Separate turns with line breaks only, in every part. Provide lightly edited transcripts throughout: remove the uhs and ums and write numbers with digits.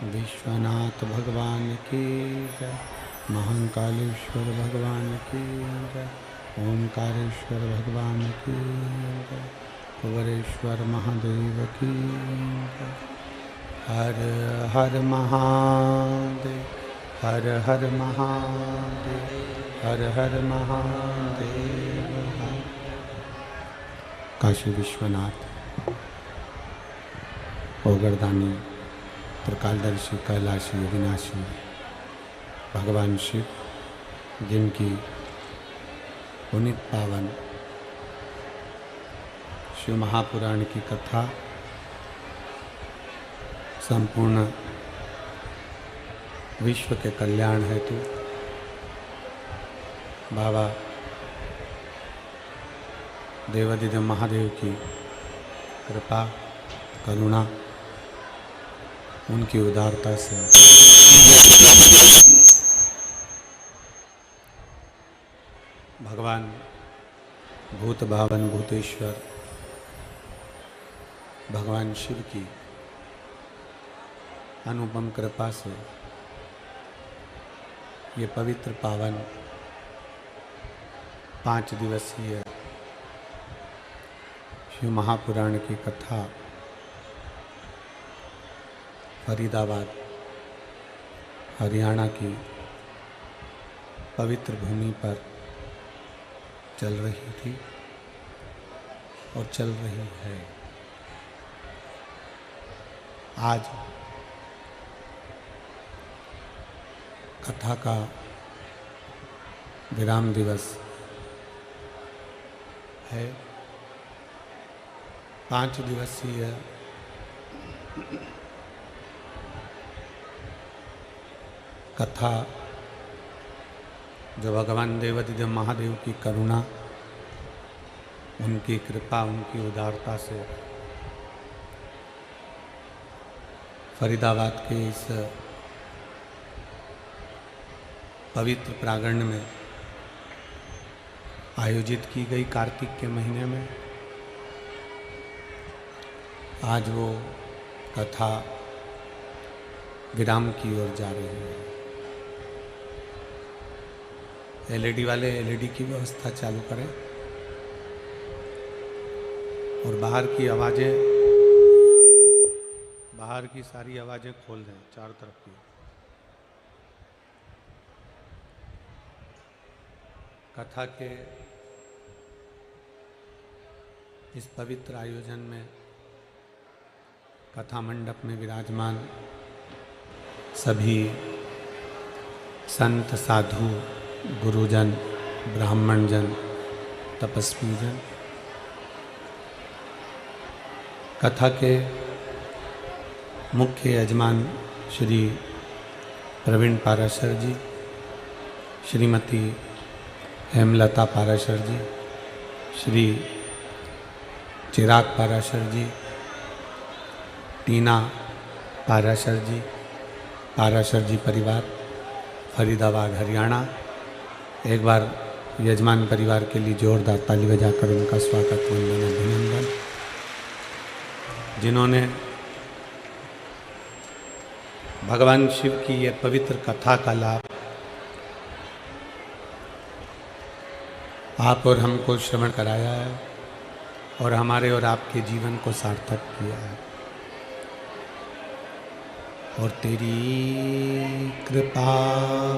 विश्वनाथ भगवान की जय, महाकालेश्वर भगवान की जय, ओंकारेश्वर भगवान की जय, कुबेरेश्वर महादेव की जय। हर हर महादेव, हर हर महादेव, हर हर महादेव। काशी विश्वनाथ ओगरदानी त्रिकालदर्शी कैलाशी अविनाशी भगवान शिव, जिनकी पुनीत पावन शिव महापुराण की कथा संपूर्ण विश्व के कल्याण हेतु बाबा देवादिदेव महादेव की कृपा करुणा, उनकी उदारता से भगवान भूत भावन भूतेश्वर भगवान शिव की अनुपम कृपा से ये पवित्र पावन 5 दिवसीय शिव महापुराण की कथा फरीदाबाद हरियाणा की पवित्र भूमि पर चल रही थी और चल रही है। आज कथा का विराम दिवस है। 5 दिवसीय कथा जो भगवान देवादिदेव महादेव की करुणा, उनकी कृपा, उनकी उदारता से फरीदाबाद के इस पवित्र प्रांगण में आयोजित की गई कार्तिक के महीने में आज वो कथा विराम की ओर जा रही है। एलईडी वाले एलईडी की व्यवस्था चालू करें और बाहर की सारी आवाजें खोल दें, चारों तरफ की। कथा के इस पवित्र आयोजन में कथा मंडप में विराजमान सभी संत, साधु, गुरुजन, ब्राह्मणजन, तपस्वी जन, कथा के मुख्य यजमान श्री प्रवीण पाराशर जी, श्रीमती हेमलता पाराशर जी, श्री चिराग पाराशर जी, टीना पाराशर जी परिवार फरीदाबाद हरियाणा। एक बार यजमान परिवार के लिए जोरदार ताली बजाकर उनका स्वागत, वंदन, अभिनंदन। जिन्होंने भगवान शिव की ये पवित्र कथा का लाभ आप और हमको श्रवण कराया है और हमारे और आपके जीवन को सार्थक किया है। और तेरी कृपा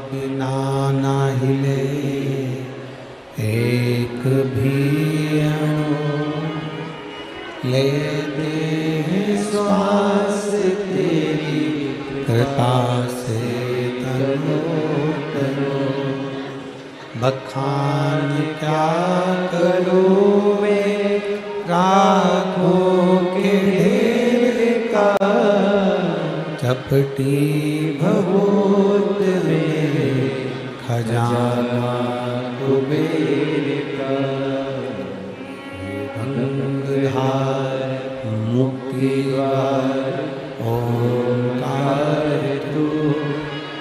बिना ना हिले एक भी अणु, लेते हैं श्वास तेरी कृपा से तनो तनो। बखान क्या करूँ मैं राखों के ढेर का, चपटी भभूत में खजाना कुबेर का। गंगाधार मुक्ति द्वार ओंकार तू,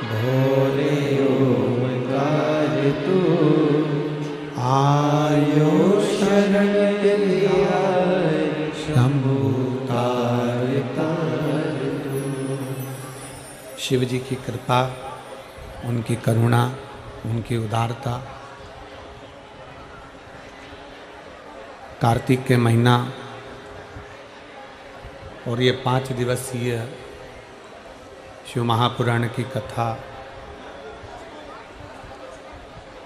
भोले ओंकार तू। आयो शरण शंभु तार तार तू। शिव जी की कृपा, उनकी करुणा, उनकी उदारता। कार्तिक के महीना और ये 5 दिवसीय शिव महापुराण की कथा,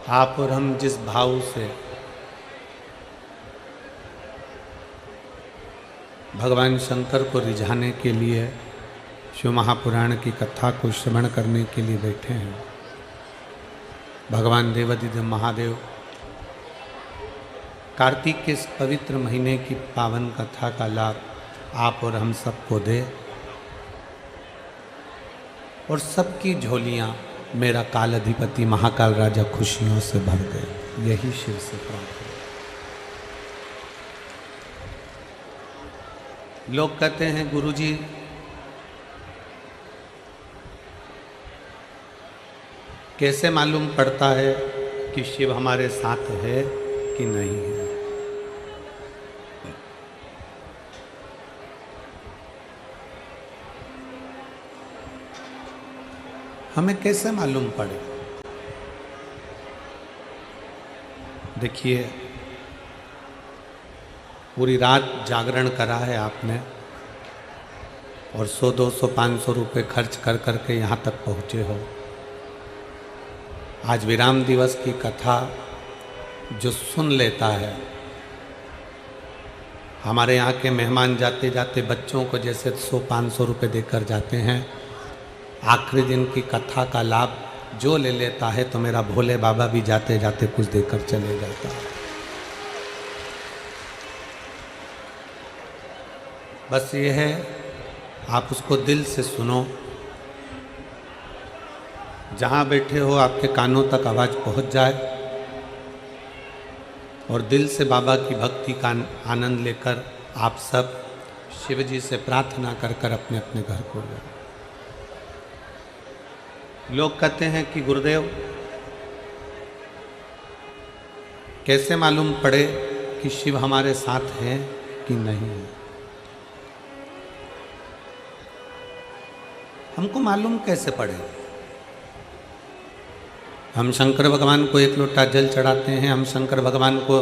आप और हम जिस भाव से भगवान शंकर को रिझाने के लिए शिव महापुराण की कथा को श्रवण करने के लिए बैठे हैं। भगवान देवाधिदेव महादेव कार्तिक के इस पवित्र महीने की पावन कथा का लाभ आप और हम सबको दे और सबकी झोलियां मेरा काल अधिपति महाकाल राजा खुशियों से भर दे, यही शिव से प्रार्थना। लोग कहते हैं गुरुजी कैसे मालूम पड़ता है कि शिव हमारे साथ है कि नहीं है। हमें कैसे मालूम पड़े? देखिए, पूरी रात जागरण करा है आपने और 100, 200, 500 रुपये खर्च कर करके यहाँ तक पहुँचे हो। आज विराम दिवस की कथा जो सुन लेता है, हमारे यहाँ के मेहमान जाते जाते बच्चों को जैसे 100-500 रुपये देकर जाते हैं, आखिरी दिन की कथा का लाभ जो ले लेता है तो मेरा भोले बाबा भी जाते जाते कुछ देकर चले जाता है। बस ये है, आप उसको दिल से सुनो। जहाँ बैठे हो आपके कानों तक आवाज़ पहुँच जाए और दिल से बाबा की भक्ति का आनंद लेकर आप सब शिव जी से प्रार्थना कर कर अपने अपने घर को जाओ। लोग कहते हैं कि गुरुदेव कैसे मालूम पड़े कि शिव हमारे साथ है कि नहीं है। हमको मालूम कैसे पड़े? हम शंकर भगवान को 1 लोटा जल चढ़ाते हैं, हम शंकर भगवान को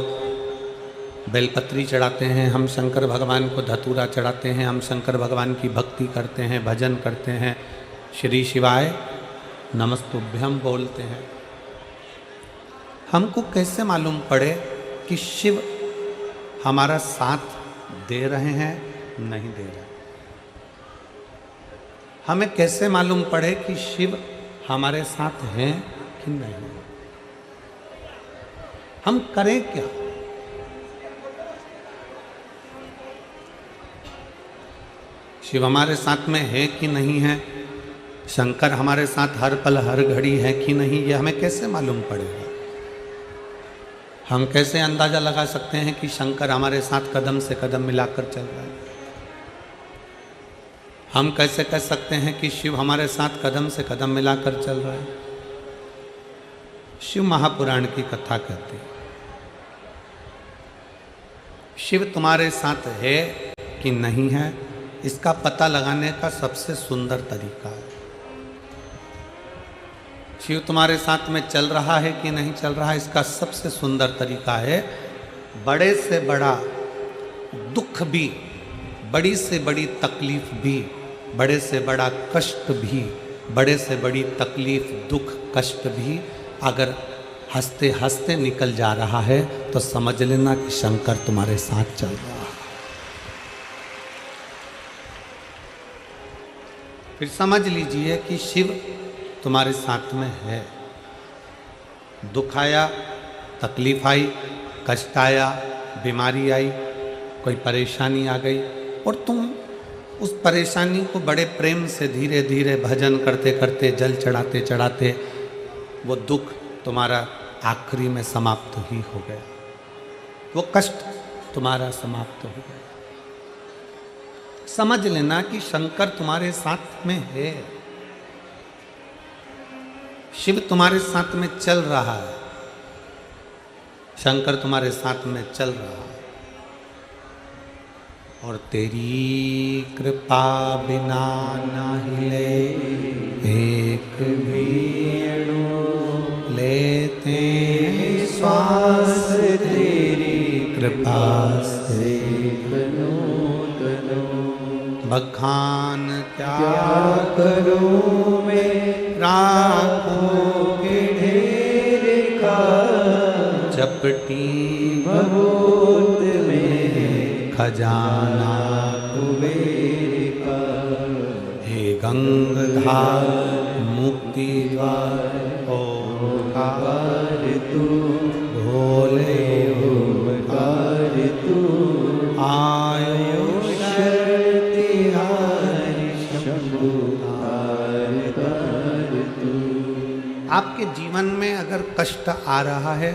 बेलपत्री चढ़ाते हैं, हम शंकर भगवान को धतूरा चढ़ाते हैं, हम शंकर भगवान की भक्ति करते हैं, भजन करते हैं, श्री शिवाय नमस्तुभ्यम बोलते हैं। हमको कैसे मालूम पड़े कि शिव हमारा साथ दे रहे हैं, नहीं दे रहे? हमें कैसे मालूम पड़े कि शिव हमारे साथ हैं कि नहीं? हम करें क्या? शिव हमारे साथ में है कि नहीं है, शंकर हमारे साथ हर पल हर घड़ी है कि नहीं, ये हमें कैसे मालूम पड़ेगा? हम कैसे अंदाजा लगा सकते हैं कि शंकर हमारे साथ कदम से कदम मिलाकर चल रहा है? हम कैसे कह सकते हैं कि शिव हमारे साथ कदम से कदम मिलाकर चल रहा है? शिव महापुराण की कथा कहती है, शिव तुम्हारे साथ है कि नहीं है, इसका पता लगाने का सबसे सुंदर तरीका है। शिव तुम्हारे साथ में चल रहा है कि नहीं चल रहा है, इसका सबसे सुंदर तरीका है, बड़े से बड़ा दुख भी, बड़ी से बड़ी तकलीफ भी, बड़े से बड़ा कष्ट भी, बड़े से बड़ी तकलीफ दुख कष्ट भी अगर हंसते हंसते निकल जा रहा है तो समझ लेना कि शंकर तुम्हारे साथ चल रहा है। फिर समझ लीजिए कि शिव तुम्हारे साथ में है। दुख आया, तकलीफ आई, कष्ट आया, बीमारी आई, कोई परेशानी आ गई और तुम उस परेशानी को बड़े प्रेम से धीरे धीरे भजन करते करते, जल चढ़ाते चढ़ाते वो दुख तुम्हारा आखिरी में समाप्त ही हो गया, वो कष्ट तुम्हारा समाप्त हो गया। समझ लेना कि शंकर तुम्हारे साथ में है, शिव तुम्हारे साथ में चल रहा है, शंकर तुम्हारे साथ में चल रहा है। और तेरी कृपा बिना ना हिले एक भी अणु लेते श्वास, तेरी कृपा से बखान क्या करूं मैं, राखों के ढेर का चपटी भभूत में खजाना कुबेर का। हे गंगाधार मुक्ति द्वार ओंकार तू, भोले ओंकार तू, आयुष आपके जीवन में अगर कष्ट आ रहा है,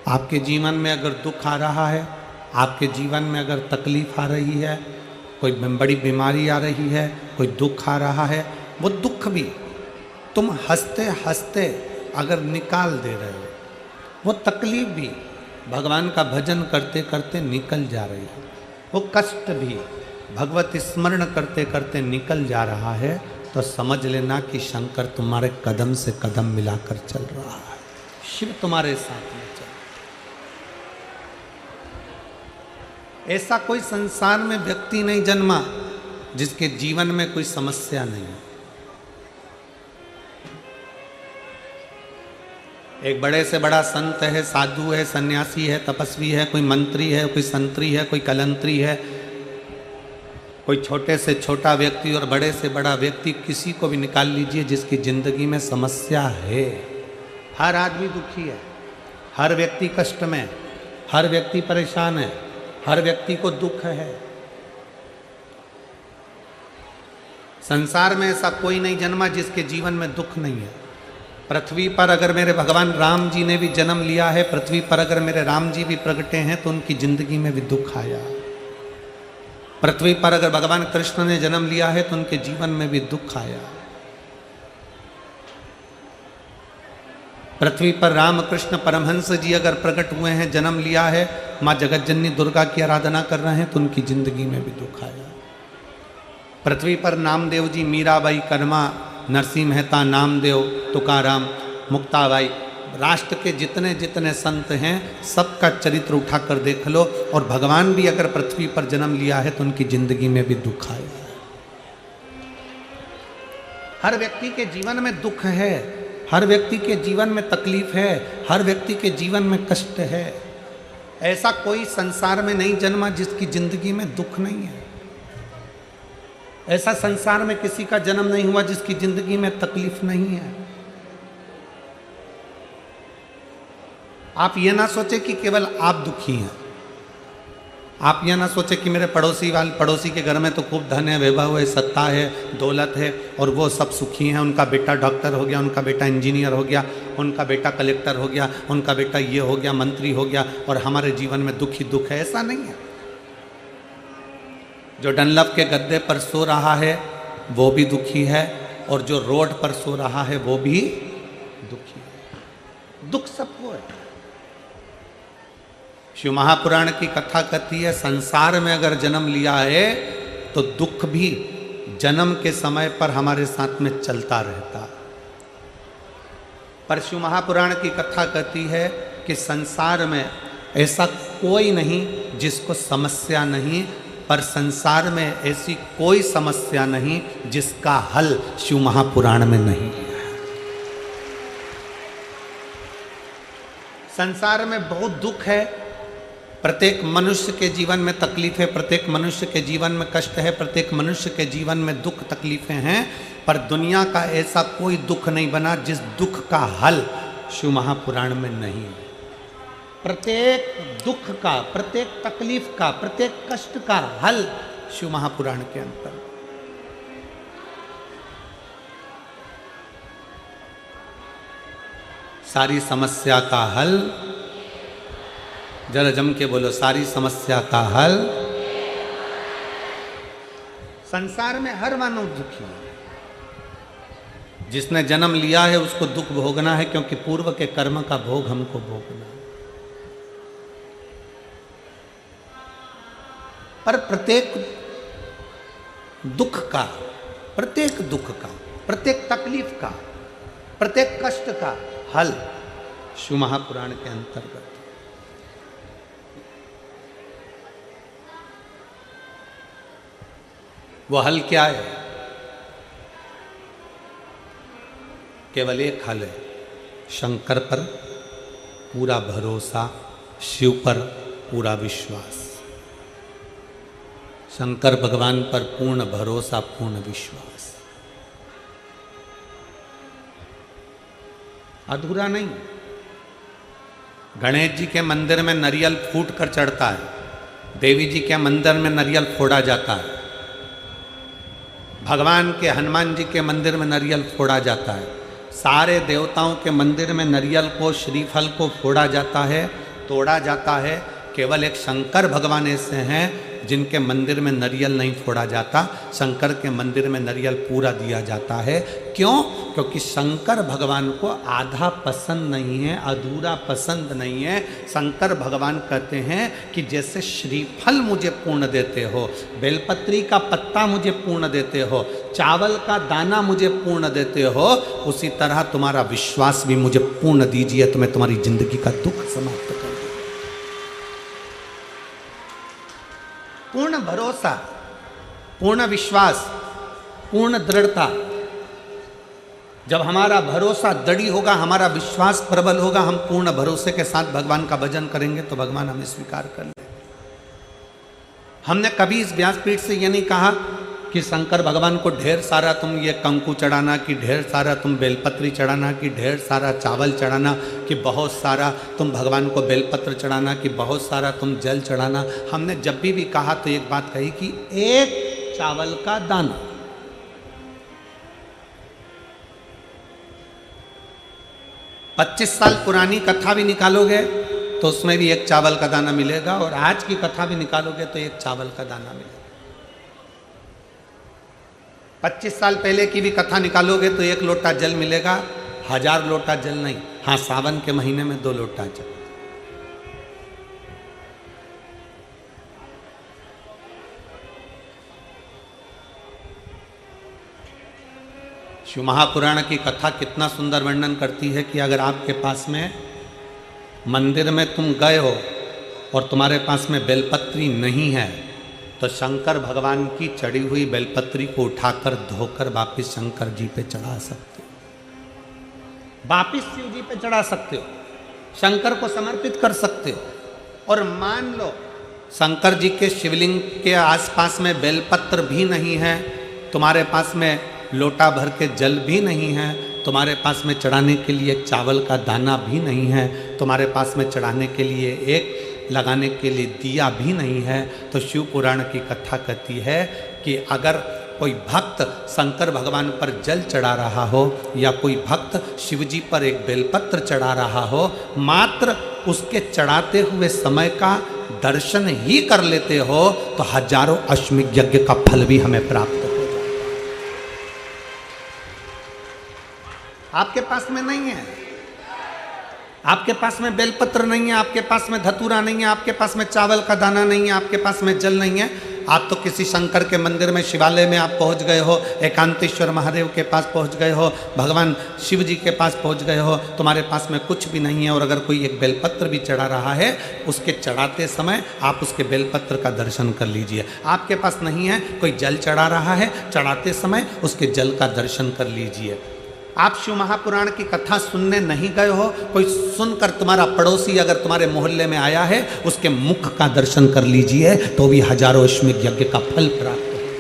आपके जीवन में अगर दुख आ रहा है, आपके जीवन में अगर तकलीफ आ रही है, कोई बड़ी बीमारी आ रही है, कोई दुख आ रहा है, वो दुख भी तुम हंसते हंसते अगर निकाल दे रहे हो, वो तकलीफ भी भगवान का भजन करते करते निकल जा रही है, वो कष्ट भी भगवत स्मरण करते करते निकल जा रहा है, तो समझ लेना कि शंकर तुम्हारे कदम से कदम मिलाकर चल रहा है, शिव तुम्हारे साथ में चल। ऐसा कोई संसार में व्यक्ति नहीं जन्मा जिसके जीवन में कोई समस्या नहीं है। एक बड़े से बड़ा संत है, साधु है, सन्यासी है, तपस्वी है, कोई मंत्री है, कोई संतरी है, कोई कलंतरी है, कोई छोटे से छोटा व्यक्ति और बड़े से बड़ा व्यक्ति, किसी को भी निकाल लीजिए जिसकी जिंदगी में समस्या है। हर आदमी दुखी है, हर व्यक्ति कष्ट में, हर व्यक्ति परेशान है, हर व्यक्ति को दुख है। संसार में ऐसा कोई नहीं जन्मा जिसके जीवन में दुख नहीं है। पृथ्वी पर अगर मेरे भगवान राम जी ने भी जन्म लिया है, पृथ्वी पर अगर मेरे राम जी भी प्रगटे हैं तो उनकी जिंदगी में भी दुख आया। पृथ्वी पर अगर भगवान कृष्ण ने जन्म लिया है तो उनके जीवन में भी दुख आया। पृथ्वी पर रामकृष्ण परमहंस जी अगर प्रकट हुए हैं, जन्म लिया है, माँ जगतजननी दुर्गा की आराधना कर रहे हैं तो उनकी जिंदगी में भी दुख आया। पृथ्वी पर नामदेव जी, मीराबाई, कर्मा, नरसिंह मेहता, नामदेव, तुकाराम, मुक्ताबाई, राष्ट्र के जितने जितने संत हैं सबका चरित्र उठाकर देख लो, और भगवान भी अगर पृथ्वी पर जन्म लिया है तो उनकी जिंदगी में भी दुख आया है। हर व्यक्ति के जीवन में दुख है, हर व्यक्ति के जीवन में तकलीफ है, हर व्यक्ति के जीवन में कष्ट है। ऐसा कोई संसार में नहीं जन्मा जिसकी जिंदगी में दुख नहीं है। ऐसा संसार में किसी का जन्म नहीं हुआ जिसकी जिंदगी में तकलीफ नहीं है। आप ये ना सोचे कि केवल आप दुखी हैं, आप यह ना सोचे कि मेरे पड़ोसी के घर में तो खूब धन है, वैभव है, सत्ता है, दौलत है और वो सब सुखी हैं, उनका बेटा डॉक्टर हो गया, उनका बेटा इंजीनियर हो गया, उनका बेटा कलेक्टर हो गया, उनका बेटा ये हो गया, मंत्री हो गया, और हमारे जीवन में दुख ही दुख है। ऐसा नहीं है। जो डनलप के गद्दे पर सो रहा है वो भी दुखी है, और जो रोड पर सो रहा है वो भी दुखी है। दुख सबको है। शिव महापुराण की कथा कहती है, संसार में अगर जन्म लिया है तो दुख भी जन्म के समय पर हमारे साथ में चलता रहता। पर शिव महापुराण की कथा कहती है कि संसार में ऐसा कोई नहीं जिसको समस्या नहीं, पर संसार में ऐसी कोई समस्या नहीं जिसका हल शिव महापुराण में नहीं है। संसार में बहुत दुख है, प्रत्येक मनुष्य के जीवन में तकलीफ है, प्रत्येक मनुष्य के जीवन में कष्ट है, प्रत्येक मनुष्य के जीवन में दुख तकलीफें हैं, पर दुनिया का ऐसा कोई दुख नहीं बना जिस दुख का हल शिव महापुराण में नहीं है। प्रत्येक दुख का, प्रत्येक तकलीफ का, प्रत्येक कष्ट का हल शिव महापुराण के अंतर। सारी समस्या का हल, जरा जम के बोलो, सारी समस्या का हल। संसार में हर मानव दुखी है। जिसने जन्म लिया है उसको दुख भोगना है, क्योंकि पूर्व के कर्म का भोग हमको भोगना है। पर प्रत्येक दुख का, प्रत्येक दुख का, प्रत्येक तकलीफ का, प्रत्येक कष्ट का हल शिव महापुराण के अंतर्गत। वो हल क्या है? केवल एक हल है, शंकर पर पूरा भरोसा, शिव पर पूरा विश्वास। शंकर भगवान पर पूर्ण भरोसा, पूर्ण विश्वास। अधूरा नहीं। गणेश जी के मंदिर में नारियल फूट कर चढ़ता है, देवी जी के मंदिर में नारियल फोड़ा जाता है, भगवान के हनुमान जी के मंदिर में नारियल फोड़ा जाता है, सारे देवताओं के मंदिर में नारियल को, श्रीफल को फोड़ा जाता है, तोड़ा जाता है। केवल एक शंकर भगवान ऐसे हैं जिनके मंदिर में नारियल नहीं फोड़ा जाता, शंकर के मंदिर में नारियल पूरा दिया जाता है। क्यों? क्योंकि शंकर भगवान को आधा पसंद नहीं है, अधूरा पसंद नहीं है। शंकर भगवान कहते हैं कि जैसे श्रीफल मुझे पूर्ण देते हो, बेलपत्री का पत्ता मुझे पूर्ण देते हो, चावल का दाना मुझे पूर्ण देते हो, उसी तरह तुम्हारा विश्वास भी मुझे पूर्ण दीजिए, तो मैं तुम्हारी जिंदगी का दुख समाप्त कर दूं। पूर्ण भरोसा, पूर्ण विश्वास, पूर्ण दृढ़ता। जब हमारा भरोसा दृढ़ होगा, हमारा विश्वास प्रबल होगा, हम पूर्ण भरोसे के साथ भगवान का भजन करेंगे तो भगवान हमें स्वीकार कर ले। हमने कभी इस व्यासपीठ से ये नहीं कहा कि शंकर भगवान को ढेर सारा तुम ये कंकु चढ़ाना, कि ढेर सारा तुम बेलपत्री चढ़ाना, कि ढेर सारा चावल चढ़ाना, कि बहुत सारा तुम भगवान को बेलपत्र चढ़ाना, कि बहुत सारा तुम जल चढ़ाना। हमने जब भी कहा तो एक बात कही कि एक चावल का दाना, पच्चीस साल पुरानी कथा भी निकालोगे तो उसमें भी एक चावल का दाना मिलेगा, और आज की कथा भी निकालोगे तो एक चावल का दाना मिलेगा। 25 साल पहले की भी कथा निकालोगे तो 1 लोटा जल मिलेगा, 1000 लोटा जल नहीं। हाँ, सावन के महीने में 2 लोटा जल। शिव महापुराण की कथा कितना सुंदर वर्णन करती है कि अगर आपके पास में मंदिर में तुम गए हो और तुम्हारे पास में बेलपत्री नहीं है, तो शंकर भगवान की चढ़ी हुई बेलपत्री को उठाकर धोकर वापिस शंकर जी पे चढ़ा सकते हो, वापिस शिव जी पे चढ़ा सकते हो, शंकर को समर्पित कर सकते हो। और मान लो शंकर जी के शिवलिंग के आसपास में बेलपत्र भी नहीं है, तुम्हारे पास में लोटा भर के जल भी नहीं है, तुम्हारे पास में चढ़ाने के लिए चावल का दाना भी नहीं है, तुम्हारे पास में चढ़ाने के लिए एक लगाने के लिए दिया भी नहीं है, तो शिव पुराण की कथा कहती है कि अगर कोई भक्त शंकर भगवान पर जल चढ़ा रहा हो या कोई भक्त शिव जी पर एक बेलपत्र चढ़ा रहा हो, मात्र उसके चढ़ाते हुए समय का दर्शन ही कर लेते हो तो हजारों अश्वमेध यज्ञ का फल भी हमें प्राप्त हो जाता है। आपके पास में नहीं है, आपके पास में बेलपत्र नहीं है, आपके पास में धतूरा नहीं है, आपके पास में चावल का दाना नहीं है, आपके पास में जल नहीं है, आप तो किसी शंकर के मंदिर में, शिवालय में आप पहुंच गए हो, एकांतेश्वर महादेव के पास पहुंच गए हो, भगवान शिव जी के पास पहुंच गए हो, तुम्हारे पास में कुछ भी नहीं है, और अगर कोई एक बेलपत्र भी चढ़ा रहा है, उसके चढ़ाते समय आप उसके बेलपत्र का दर्शन कर लीजिए। आपके पास नहीं है, कोई जल चढ़ा रहा है, चढ़ाते समय उसके जल का दर्शन कर लीजिए। आप शिव महापुराण की कथा सुनने नहीं गए हो, कोई सुनकर तुम्हारा पड़ोसी अगर तुम्हारे मोहल्ले में आया है, उसके मुख का दर्शन कर लीजिए, तो भी हजारों अश्वमेध यज्ञ का फल प्राप्त होगा।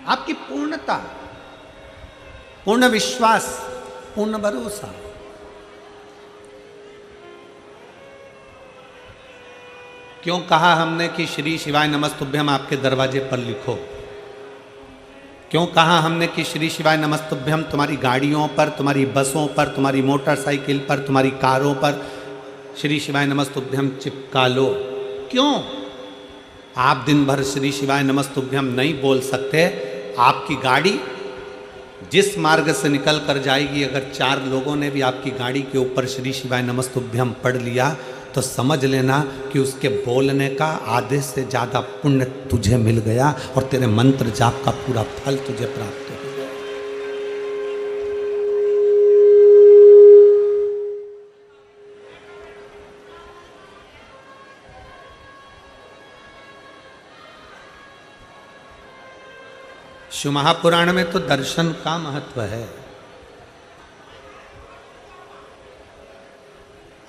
आपकी पूर्णता, पूर्ण विश्वास, पूर्ण भरोसा। क्यों कहा हमने कि श्री शिवाय नमस्तुभ्यम आपके दरवाजे पर लिखो? क्यों कहा हमने कि श्री शिवाय नमस्तुभ्यम तुम्हारी गाड़ियों पर, तुम्हारी बसों पर, तुम्हारी मोटरसाइकिल पर, तुम्हारी कारों पर श्री शिवाय नमस्तुभ्यम चिपका लो? क्यों? आप दिन भर श्री शिवाय नमस्तुभ्यम नहीं बोल सकते, आपकी गाड़ी जिस मार्ग से निकल कर जाएगी, अगर 4 लोगों ने भी आपकी गाड़ी के ऊपर श्री शिवाय नमस्तुभ्यम पढ़ लिया, तो समझ लेना कि उसके बोलने का आधे से ज़्यादा पुण्य तुझे मिल गया और तेरे मंत्र जाप का पूरा फल तुझे प्राप्त हो गया। शिव महापुराण में तो दर्शन का महत्व है।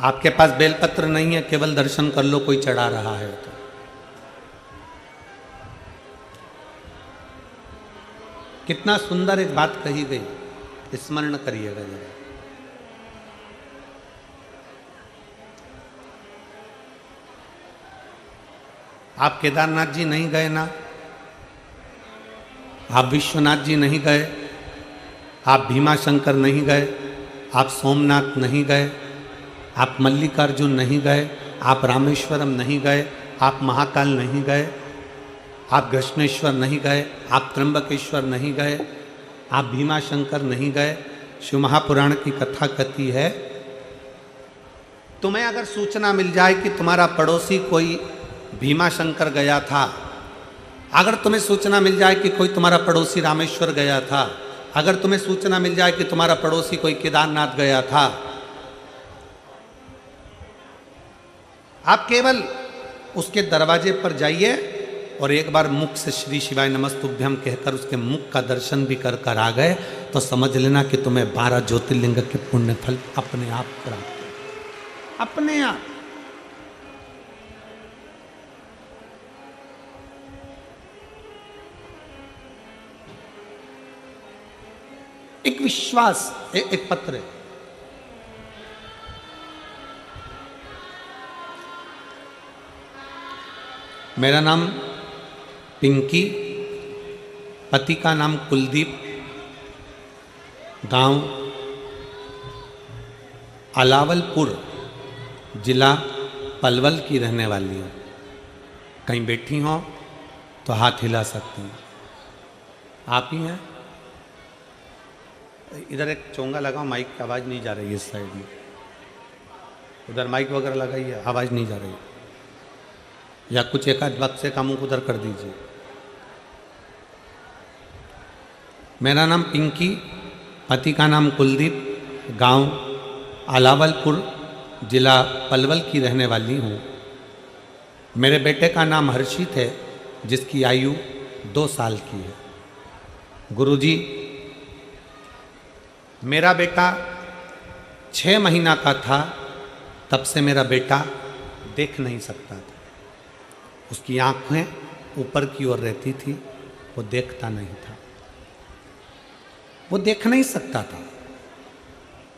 आपके पास बेलपत्र नहीं है, केवल दर्शन कर लो, कोई चढ़ा रहा है तो। कितना सुंदर एक बात कही गई, स्मरण करिएगा जरा। आप केदारनाथ जी नहीं गए ना, आप विश्वनाथ जी नहीं गए, आप भीमा शंकर नहीं गए, आप सोमनाथ नहीं गए, आप मल्लिकार्जुन नहीं गए, आप रामेश्वरम नहीं गए, आप महाकाल नहीं गए, आप कृष्णेश्वर नहीं गए, आप त्र्यंबकेश्वर नहीं गए, आप भीमा शंकर नहीं गए। शिव महापुराण की कथा कहती है, तुम्हें अगर सूचना मिल जाए कि तुम्हारा पड़ोसी कोई भीमा शंकर गया था, अगर तुम्हें सूचना मिल जाए कि कोई तुम्हारा पड़ोसी रामेश्वर गया था, अगर तुम्हें सूचना मिल जाए कि तुम्हारा पड़ोसी कोई केदारनाथ गया था, आप केवल उसके दरवाजे पर जाइए और एक बार मुख से श्री शिवाय नमस्तुभ्यम कहकर उसके मुख का दर्शन भी कर कर आ गए, तो समझ लेना कि तुम्हें 12 ज्योतिर्लिंग के पुण्य फल अपने आप प्राप्त हो, अपने आप। एक विश्वास, एक पत्र है। मेरा नाम पिंकी, पति का नाम कुलदीप, गांव अलावलपुर, जिला पलवल की रहने वाली हूँ। कहीं बैठी हो तो हाथ हिला सकती हैं। आप ही हैं? इधर एक चोंगा लगाओ, माइक की आवाज़ नहीं जा रही है इस साइड में। उधर माइक वगैरह लगाइए, आवाज़ नहीं जा रही। या कुछ एक आध बक्से का मुंह उधर कर दीजिए। मेरा नाम पिंकी, पति का नाम कुलदीप, गांव अलावलपुर, जिला पलवल की रहने वाली हूँ। मेरे बेटे का नाम हर्षित है, जिसकी आयु 2 साल की है। गुरुजी, मेरा बेटा 6 महीना का था, तब से मेरा बेटा देख नहीं सकता था। उसकी आंखें ऊपर की ओर रहती थी, वो देखता नहीं था, वो देख नहीं सकता था।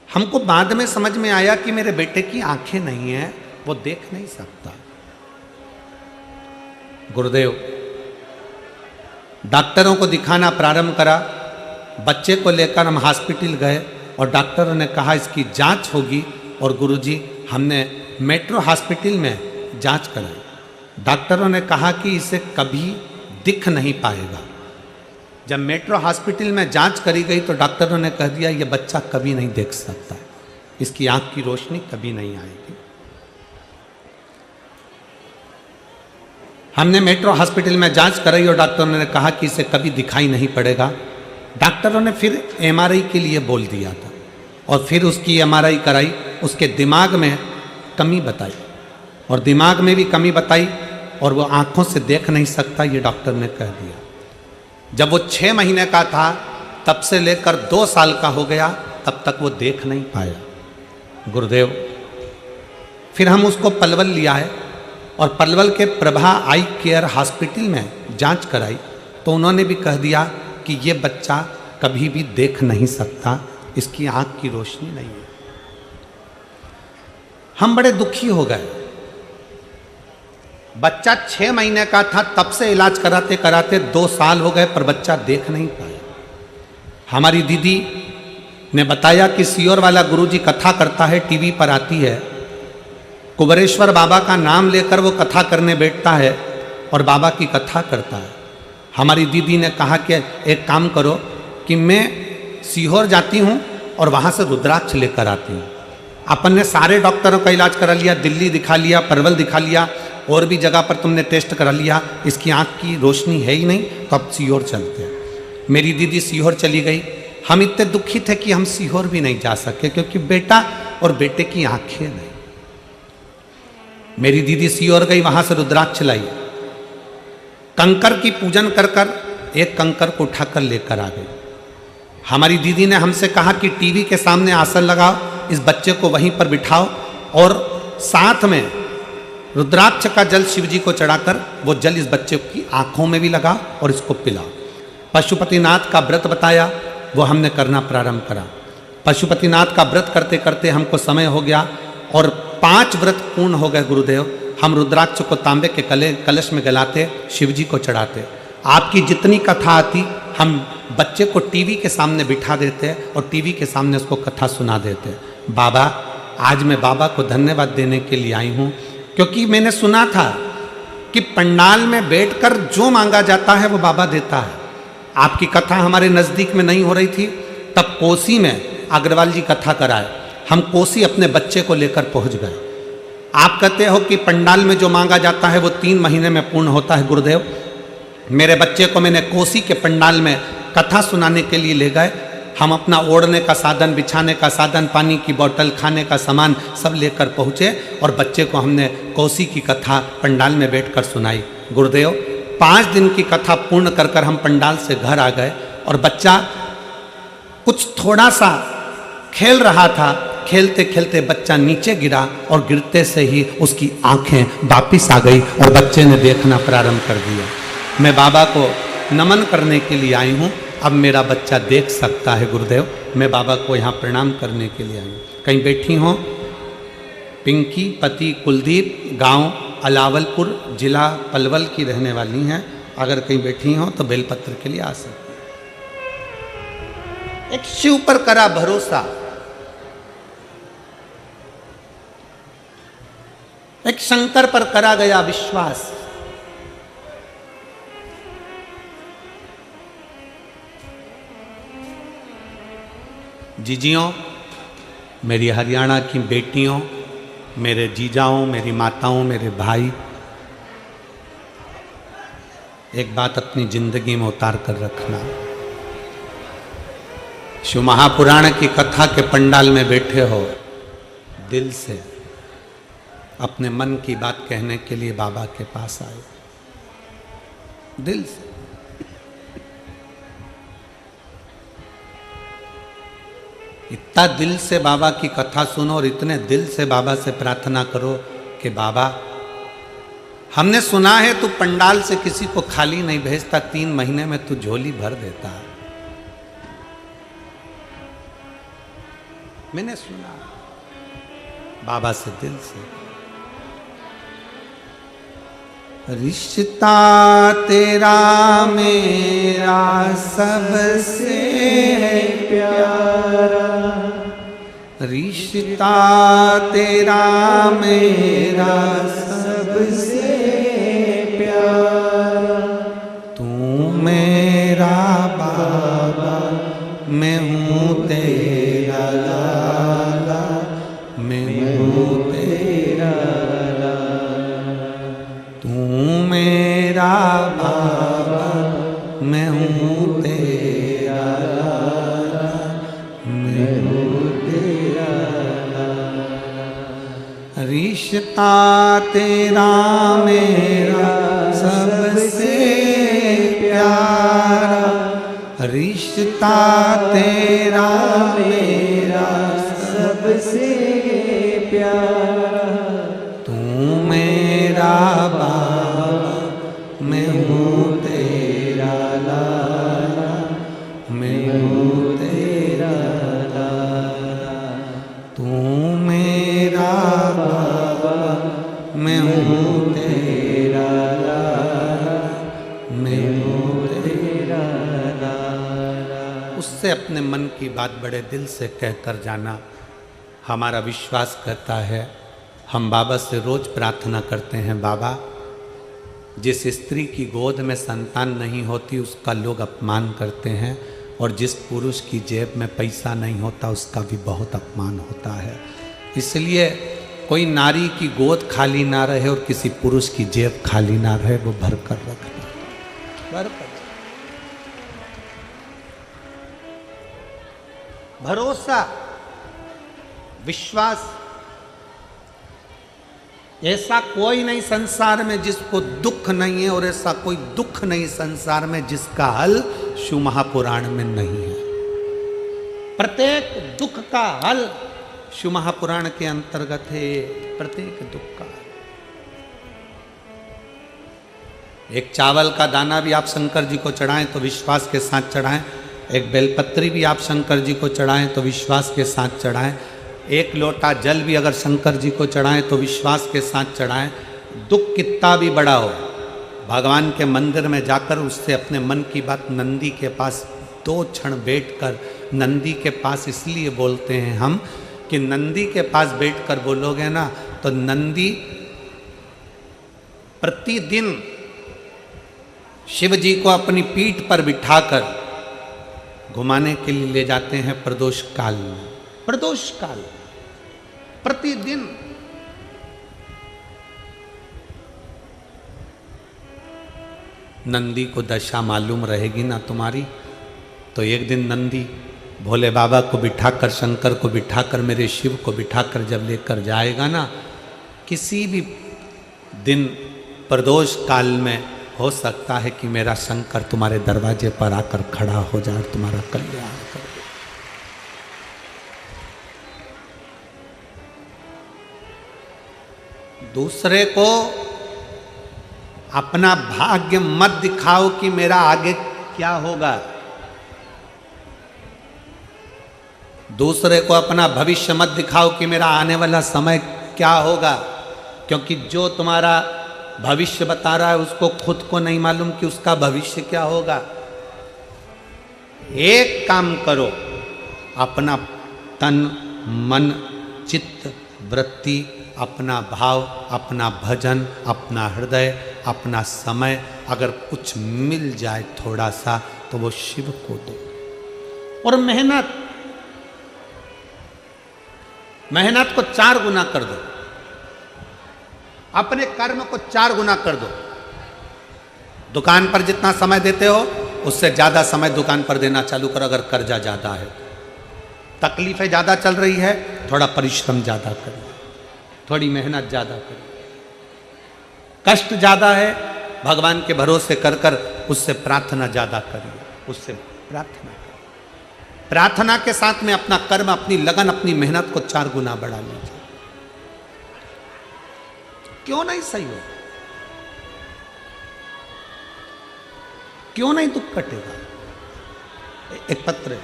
हमको बाद में समझ में आया कि मेरे बेटे की आंखें नहीं हैं, वो देख नहीं सकता। गुरुदेव, डॉक्टरों को दिखाना प्रारंभ करा। बच्चे को लेकर हम हॉस्पिटल गए और डॉक्टरों ने कहा इसकी जांच होगी, और गुरुजी हमने मेट्रो हॉस्पिटल में जांच कराई। डॉक्टरों ने कहा कि इसे कभी दिख नहीं पाएगा। जब मेट्रो हॉस्पिटल में जांच करी गई तो डॉक्टरों ने कह दिया ये बच्चा कभी नहीं देख सकता है, इसकी आंख की रोशनी कभी नहीं आएगी। हमने मेट्रो हॉस्पिटल में जांच कराई और डॉक्टरों ने कहा कि इसे कभी दिखाई नहीं पड़ेगा। डॉक्टरों ने फिर एमआरआई के लिए बोल दिया था और फिर उसकी एमआरआई कराई। उसके दिमाग में कमी बताई और दिमाग में भी कमी बताई और वो आँखों से देख नहीं सकता, ये डॉक्टर ने कह दिया। जब वो 6 महीने का था तब से लेकर 2 साल का हो गया तब तक वो देख नहीं पाया। गुरुदेव, फिर हम उसको पलवल लिया है और पलवल के प्रभा आई केयर हॉस्पिटल में जांच कराई तो उन्होंने भी कह दिया कि ये बच्चा कभी भी देख नहीं सकता, इसकी आंख की रोशनी नहीं है। हम बड़े दुखी हो गए। बच्चा 6 महीने का था तब से इलाज कराते कराते 2 साल हो गए पर बच्चा देख नहीं पाया। हमारी दीदी ने बताया कि सियोर वाला गुरुजी कथा करता है, टीवी पर आती है। कुबरेश्वर बाबा का नाम लेकर वो कथा करने बैठता है और बाबा की कथा करता है। हमारी दीदी ने कहा कि एक काम करो कि मैं सीहोर जाती हूँ और वहाँ से रुद्राक्ष लेकर आती हूँ। अपन ने सारे डॉक्टरों का इलाज करा लिया, दिल्ली दिखा लिया, परवल दिखा लिया, और भी जगह पर तुमने टेस्ट करा लिया, इसकी आँख की रोशनी है ही नहीं, तो अब सीहोर चलते हैं। मेरी दीदी सीहोर चली गई। हम इतने दुखी थे कि हम सीहोर भी नहीं जा सके क्योंकि बेटा और बेटे की आंखें नहीं। मेरी दीदी सीहोर गई, वहां से रुद्राक्ष लाई, कंकर की पूजन कर कर एक कंकर को उठाकर लेकर आ गई। हमारी दीदी ने हमसे कहा कि टीवी के सामने आसन लगाओ, इस बच्चे को वहीं पर बिठाओ और साथ में रुद्राक्ष का जल शिव जी को चढ़ाकर वो जल इस बच्चे की आंखों में भी लगा और इसको पिलाओ। पशुपतिनाथ का व्रत बताया, वो हमने करना प्रारंभ करा। पशुपतिनाथ का व्रत करते करते हमको समय हो गया और 5 व्रत पूर्ण हो गए। गुरुदेव, हम रुद्राक्ष को तांबे के कलश में गलाते, शिव जी को चढ़ाते। आपकी जितनी कथा आती हम बच्चे को टीवी के सामने बिठा देते और टीवी के सामने उसको कथा सुना देते। बाबा, आज मैं बाबा को धन्यवाद देने के लिए आई हूँ क्योंकि मैंने सुना था कि पंडाल में बैठकर जो मांगा जाता है वो बाबा देता है। आपकी कथा हमारे नज़दीक में नहीं हो रही थी, तब कोसी में अग्रवाल जी कथा कराए। हम कोसी अपने बच्चे को लेकर पहुंच गए। आप कहते हो कि पंडाल में जो मांगा जाता है वो 3 महीने में पूर्ण होता है। गुरुदेव, मेरे बच्चे को मैंने कोसी के पंडाल में कथा सुनाने के लिए ले गए। हम अपना ओढ़ने का साधन, बिछाने का साधन, पानी की बोतल, खाने का सामान सब लेकर पहुँचे और बच्चे को हमने कोसी की कथा पंडाल में बैठकर सुनाई। गुरुदेव, 5 दिन की कथा पूर्ण कर कर हम पंडाल से घर आ गए और बच्चा कुछ थोड़ा सा खेल रहा था। खेलते खेलते बच्चा नीचे गिरा और गिरते से ही उसकी आंखें वापिस आ गई और बच्चे ने देखना प्रारंभ कर दिया। मैं बाबा को नमन करने के लिए आई हूँ, अब मेरा बच्चा देख सकता है। गुरुदेव, मैं बाबा को यहाँ प्रणाम करने के लिए आई हूँ। कहीं बैठी हो? पिंकी पति कुलदीप, गांव अलावलपुर, जिला पलवल की रहने वाली हैं। अगर कहीं बैठी हो तो बेलपत्र के लिए आ सकते। एक शिव पर करा भरोसा, एक शंकर पर करा गया विश्वास। जीजियों, मेरी हरियाणा की बेटियों, मेरे जीजाओं, मेरी माताओं, मेरे भाई, एक बात अपनी जिंदगी में उतार कर रखना। शिव महापुराण की कथा के पंडाल में बैठे हो, दिल से अपने मन की बात कहने के लिए बाबा के पास आए, दिल से। इतना दिल से बाबा की कथा सुनो और इतने दिल से बाबा से प्रार्थना करो कि बाबा, हमने सुना है तू पंडाल से किसी को खाली नहीं भेजता, 3 महीने में तू झोली भर देता है। मैंने सुना बाबा से दिल से। रिश्ता तेरा मेरा सबसे है प्यारा, रिश्ता तेरा मेरा सबसे प्यारा, तू मेरा बाबा, मैं हूँ तेरा लाला, मैं हूँ तेरा लाला, तू मेरा तेरा लाला, मैं हूँ तेरा लाला। रिश्ता तेरा मेरा सबसे प्यारा, रिश्ता तेरा मेरा सबसे प्यारा। तू मेरा बाबा, मैं हूँ तेरा लाला, मैं हूँ तेरा लाला। तू मेरा बाबा, मैं हूँ तेरा लाला, मैं हूँ तेरा लाला। उससे अपने मन की बात बड़े दिल से कहकर जाना। हमारा विश्वास करता है, हम बाबा से रोज प्रार्थना करते हैं, बाबा जिस स्त्री की गोद में संतान नहीं होती उसका लोग अपमान करते हैं, और जिस पुरुष की जेब में पैसा नहीं होता उसका भी बहुत अपमान होता है। इसलिए कोई नारी की गोद खाली ना रहे और किसी पुरुष की जेब खाली ना रहे, वो भर कर रखना, भर कर। भरोसा, विश्वास, ऐसा कोई नहीं संसार में जिसको दुख नहीं है, और ऐसा कोई दुख नहीं संसार में जिसका हल शिव महापुराण में नहीं है। प्रत्येक दुख का हल शिव महापुराण के अंतर्गत है, प्रत्येक दुख का हल। एक चावल का दाना भी आप शंकर जी को चढ़ाएं तो विश्वास के साथ चढ़ाएं, एक बेलपत्री भी आप शंकर जी को चढ़ाएं तो विश्वास के साथ चढ़ाएं, एक लोटा जल भी अगर शंकर जी को चढ़ाएं तो विश्वास के साथ चढ़ाएं। दुख कितना भी बड़ा हो, भगवान के मंदिर में जाकर उससे अपने मन की बात नंदी के पास 2 क्षण बैठकर, नंदी के पास इसलिए बोलते हैं हम कि नंदी के पास बैठकर बोलोगे ना तो नंदी प्रतिदिन शिव जी को अपनी पीठ पर बिठाकर घुमाने के लिए ले जाते हैं प्रदोष काल में। प्रदोष काल प्रतिदिन नंदी को दशा मालूम रहेगी ना तुम्हारी, तो एक दिन नंदी भोले बाबा को बिठाकर, शंकर को बिठाकर, मेरे शिव को बिठाकर जब लेकर जाएगा ना, किसी भी दिन प्रदोष काल में हो सकता है कि मेरा शंकर तुम्हारे दरवाजे पर आकर खड़ा हो जाए, तुम्हारा कल्याण कर। दूसरे को अपना भाग्य मत दिखाओ कि मेरा आगे क्या होगा, दूसरे को अपना भविष्य मत दिखाओ कि मेरा आने वाला समय क्या होगा, क्योंकि जो तुम्हारा भविष्य बता रहा है उसको खुद को नहीं मालूम कि उसका भविष्य क्या होगा। एक काम करो, अपना तन, मन, चित्त, वृत्ति, अपना भाव, अपना भजन, अपना हृदय, अपना समय, अगर कुछ मिल जाए थोड़ा सा तो वो शिव को दो। और मेहनत, मेहनत को 4 गुना कर दो, अपने कर्म को 4 गुना कर दो। दुकान पर जितना समय देते हो उससे ज्यादा समय दुकान पर देना चालू करो। अगर कर्जा ज्यादा है, तकलीफें ज्यादा चल रही है, थोड़ा परिश्रम ज्यादा करिए, थोड़ी मेहनत ज्यादा करिए। कष्ट ज्यादा है, भगवान के भरोसे कर कर उससे प्रार्थना ज्यादा करिए, उससे प्रार्थना करिए। प्रार्थना के साथ में अपना कर्म, अपनी लगन, अपनी मेहनत को 4 गुना बढ़ा लीजिए। क्यों नहीं सही हो, क्यों नहीं दुख कटेगा। एक पत्र है,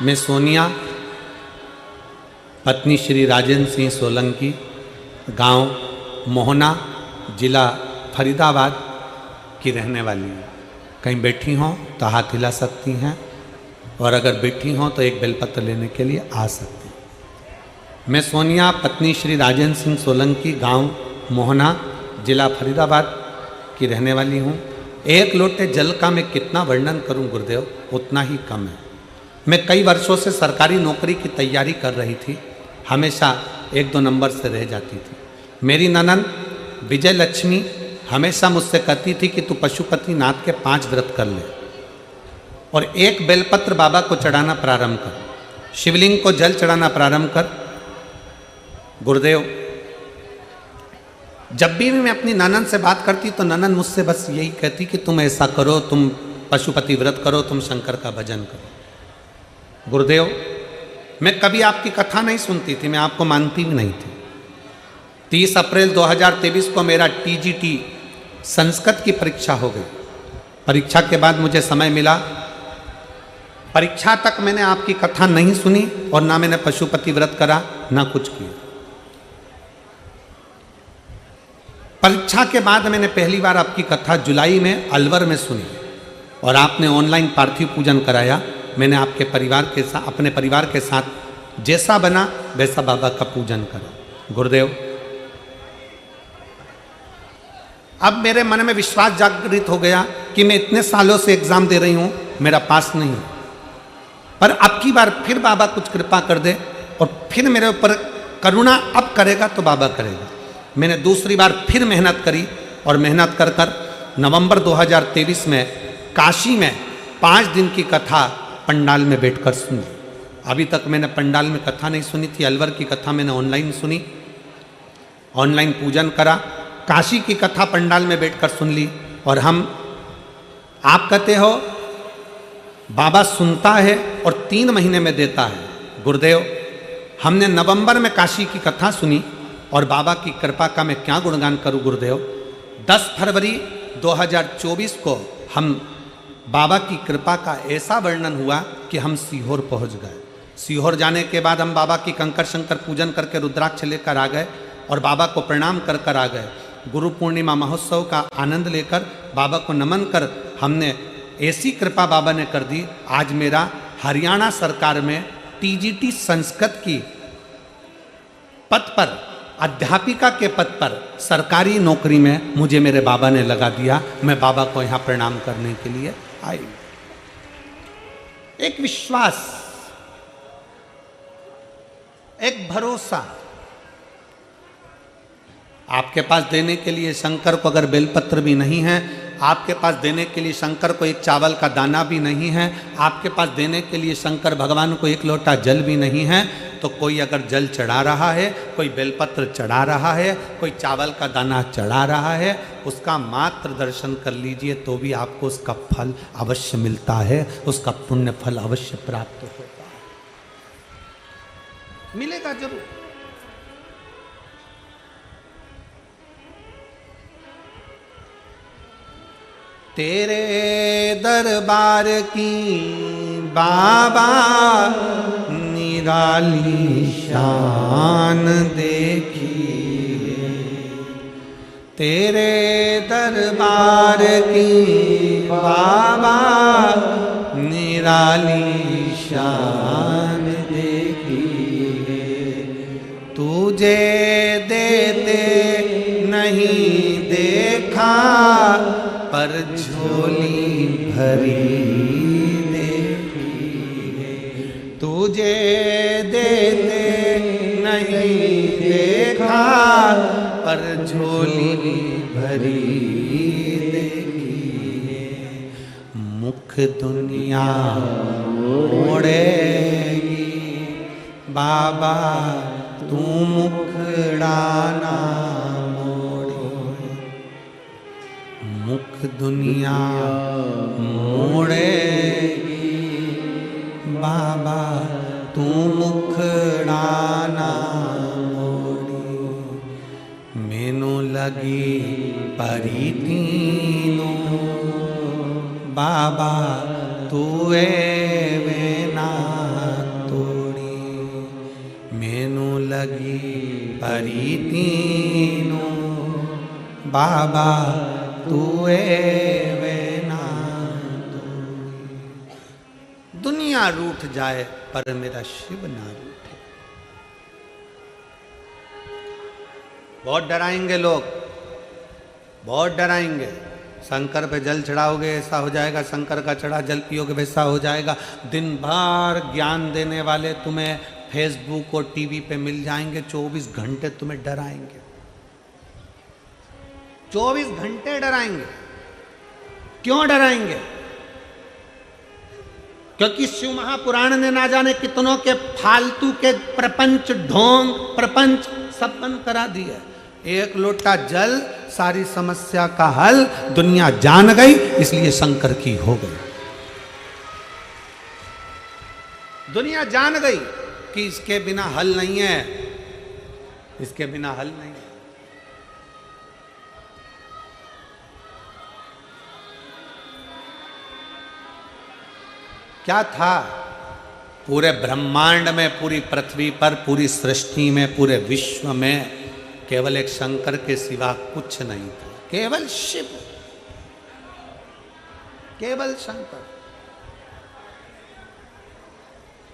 मैं सोनिया, पत्नी श्री राजेंद्र सिंह सोलंकी, गांव मोहना, जिला फरीदाबाद की रहने वाली हूँ। कहीं बैठी हों तो हाथ हिला सकती हैं, और अगर बैठी हों तो एक बेलपत्र लेने के लिए आ सकती हैं। मैं सोनिया, पत्नी श्री राजेंद्र सिंह सोलंकी, गांव मोहना, जिला फरीदाबाद की रहने वाली हूँ। 1 लोटे जल का मैं कितना वर्णन करूँ गुरुदेव, उतना ही कम है। मैं कई वर्षों से सरकारी नौकरी की तैयारी कर रही थी, हमेशा 1-2 नंबर से रह जाती थी। मेरी ननद विजय लक्ष्मी हमेशा मुझसे कहती थी कि तू पशुपतिनाथ के 5 व्रत कर ले और एक बेलपत्र बाबा को चढ़ाना प्रारंभ कर, शिवलिंग को जल चढ़ाना प्रारंभ कर। गुरुदेव, जब भी मैं अपनी ननद से बात करती तो ननद मुझसे बस यही कहती कि तुम ऐसा करो, तुम पशुपति व्रत करो, तुम शंकर का भजन करो। गुरुदेव, मैं कभी आपकी कथा नहीं सुनती थी, मैं आपको मानती भी नहीं थी। 30 अप्रैल 2023 को मेरा TGT संस्कृत की परीक्षा हो गई। परीक्षा के बाद मुझे समय मिला, परीक्षा तक मैंने आपकी कथा नहीं सुनी और ना मैंने पशुपति व्रत करा, ना कुछ किया। परीक्षा के बाद मैंने पहली बार आपकी कथा जुलाई में अलवर में सुनी और आपने ऑनलाइन पार्थिव पूजन कराया। मैंने आपके परिवार के साथ, अपने परिवार के साथ जैसा बना वैसा बाबा का पूजन करा। गुरुदेव, अब मेरे मन में विश्वास जागृत हो गया कि मैं इतने सालों से एग्जाम दे रही हूं, मेरा पास नहीं, पर अब की बार फिर बाबा कुछ कृपा कर दे और फिर मेरे ऊपर करुणा अब करेगा तो बाबा करेगा। मैंने दूसरी बार फिर मेहनत करी और मेहनत कर कर नवंबर 2023 में काशी में 5 दिन की कथा पंडाल में बैठकर सुनी। अभी तक मैंने पंडाल में कथा नहीं सुनी थी। अलवर की कथा मैंने ऑनलाइन सुनी, ऑनलाइन पूजन करा। काशी की कथा पंडाल में बैठकर सुन ली। और आप कहते हो बाबा सुनता है और 3 महीने में देता है। गुरुदेव, हमने नवंबर में काशी की कथा सुनी और बाबा की कृपा का मैं क्या गुणगान करूं। गुरुदेव, 10 फरवरी 2024 को हम बाबा की कृपा का ऐसा वर्णन हुआ कि हम सीहोर पहुंच गए। सीहोर जाने के बाद हम बाबा की कंकर शंकर पूजन करके रुद्राक्ष लेकर आ गए और बाबा को प्रणाम कर कर आ गए। गुरु पूर्णिमा महोत्सव का आनंद लेकर बाबा को नमन कर हमने ऐसी कृपा बाबा ने कर दी। आज मेरा हरियाणा सरकार में TGT संस्कृत की पद पर, अध्यापिका के पद पर सरकारी नौकरी में मुझे मेरे बाबा ने लगा दिया। मैं बाबा को यहाँ प्रणाम करने के लिए आई। एक विश्वास, एक भरोसा। आपके पास देने के लिए शंकर को अगर बेलपत्र भी नहीं है, आपके पास देने के लिए शंकर को एक चावल का दाना भी नहीं है, आपके पास देने के लिए शंकर भगवान को एक लोटा जल भी नहीं है, तो कोई अगर जल चढ़ा रहा है, कोई बेलपत्र चढ़ा रहा है, कोई चावल का दाना चढ़ा रहा है, उसका मात्र दर्शन कर लीजिए तो भी आपको उसका फल अवश्य मिलता है, उसका पुण्य फल अवश्य प्राप्त होता है, मिलेगा जरूर। तेरे दरबार की बाबा निराली शान देखी, तेरे दरबार की बाबा निराली शान देखी। तुझे देते नहीं देखा पर झोली भरी देखी है। तुझे देते नहीं देखा पर झोली भरी देखी है। मुख दुनिया मोड़ेगी बाबा तू मुखड़ाना मुख दुनिया मोड़ेगी बाबा तू मुखड़ाना मोड़ी। मैनू लगी परी तीनों बाबा तू वे ना तोड़ी। मैनू लगी परी तीनों बाबा तू वे ना तोड़ी। दुनिया रूठ जाए पर मेरा शिव ना रूठे। बहुत डराएंगे लोग, बहुत डराएंगे, शंकर पे जल चढ़ाओगे ऐसा हो जाएगा, शंकर का चढ़ा जल पियोगे वैसा हो जाएगा। दिन भर ज्ञान देने वाले तुम्हें फेसबुक और टीवी पे मिल जाएंगे, 24 घंटे तुम्हें डराएंगे, 24 घंटे डराएंगे। क्यों डराएंगे? क्योंकि शिव महापुराण ने ना जाने कितनों के फालतू के प्रपंच, ढोंग प्रपंच सब बंद करा दिया। एक लोटा जल सारी समस्या का हल, दुनिया जान गई इसलिए शंकर की हो गई। दुनिया जान गई कि इसके बिना हल नहीं है, इसके बिना हल नहीं है। क्या था पूरे ब्रह्मांड में, पूरी पृथ्वी पर, पूरी सृष्टि में, पूरे विश्व में केवल एक शंकर के सिवा कुछ नहीं था। केवल शिव, केवल शंकर।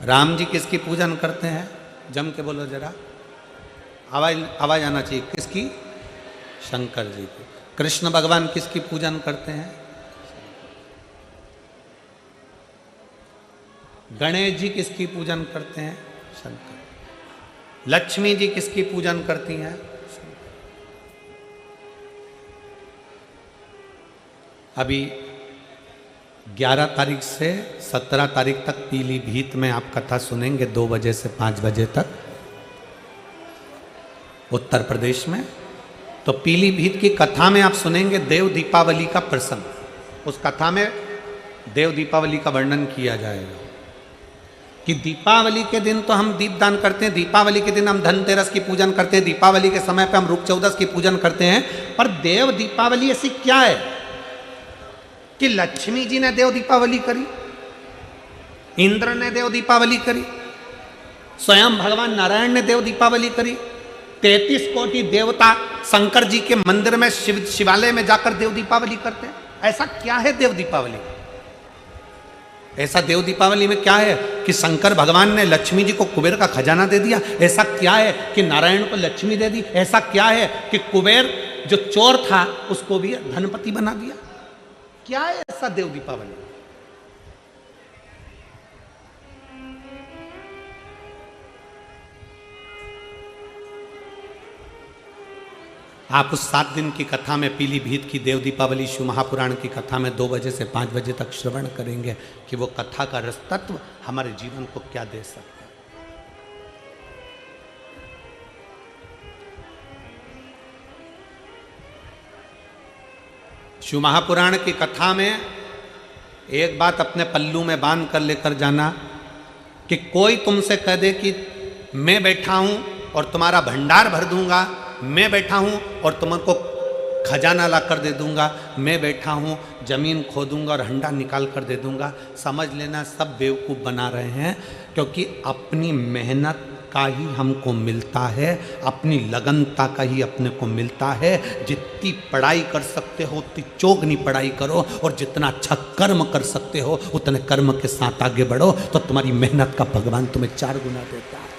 राम जी किसकी पूजन करते हैं? जम के बोलो जरा, आवाज आना चाहिए। किसकी? शंकर जी की। कृष्ण भगवान किसकी पूजन करते हैं? गणेश जी किसकी पूजन करते हैं? शंकर। लक्ष्मी जी किसकी पूजन करती हैं? अभी 11 तारीख से 17 तारीख तक पीलीभीत में आप कथा सुनेंगे 2 बजे से 5 बजे तक, उत्तर प्रदेश में। तो पीलीभीत की कथा में आप सुनेंगे देव दीपावली का प्रसंग। उस कथा में देव दीपावली का वर्णन किया जाएगा कि दीपावली के दिन तो हम दीपदान करते हैं, दीपावली के दिन हम धनतेरस की पूजन करते हैं, दीपावली के समय पे हम रूप चौदस की पूजन करते हैं। पर देव दीपावली ऐसी क्या है कि लक्ष्मी जी ने देव दीपावली करी, इंद्र ने देव दीपावली करी, स्वयं भगवान नारायण ने देव दीपावली करी, 33 कोटि देवता शंकर जी के मंदिर में शिवालय में जाकर देव दीपावली करते हैं। ऐसा क्या है देव दीपावली? ऐसा देव दीपावली में क्या है कि शंकर भगवान ने लक्ष्मी जी को कुबेर का खजाना दे दिया? ऐसा क्या है कि नारायण को लक्ष्मी दे दी? ऐसा क्या है कि कुबेर जो चोर था उसको भी धनपति बना दिया? क्या है ऐसा देव दीपावली? आप उस 7 दिन की कथा में, पीलीभीत की देव दीपावली शिव महापुराण की कथा में 2 बजे से 5 बजे तक श्रवण करेंगे कि वो कथा का रस तत्व हमारे जीवन को क्या दे सकता है। शिव महापुराण की कथा में एक बात अपने पल्लू में बांध कर लेकर जाना कि कोई तुमसे कह दे कि मैं बैठा हूं और तुम्हारा भंडार भर दूंगा, मैं बैठा हूं और तुमको खजाना ला कर दे दूंगा, मैं बैठा हूं जमीन खोदूंगा और हंडा निकाल कर दे दूंगा, समझ लेना सब बेवकूफ़ बना रहे हैं। क्योंकि अपनी मेहनत का ही हमको मिलता है, अपनी लगनता का ही अपने को मिलता है। जितनी पढ़ाई कर सकते हो उतनी चौगनी पढ़ाई करो, और जितना अच्छा कर्म कर सकते हो उतने कर्म के साथ आगे बढ़ो, तो तुम्हारी मेहनत का भगवान तुम्हें 4 गुना देता है।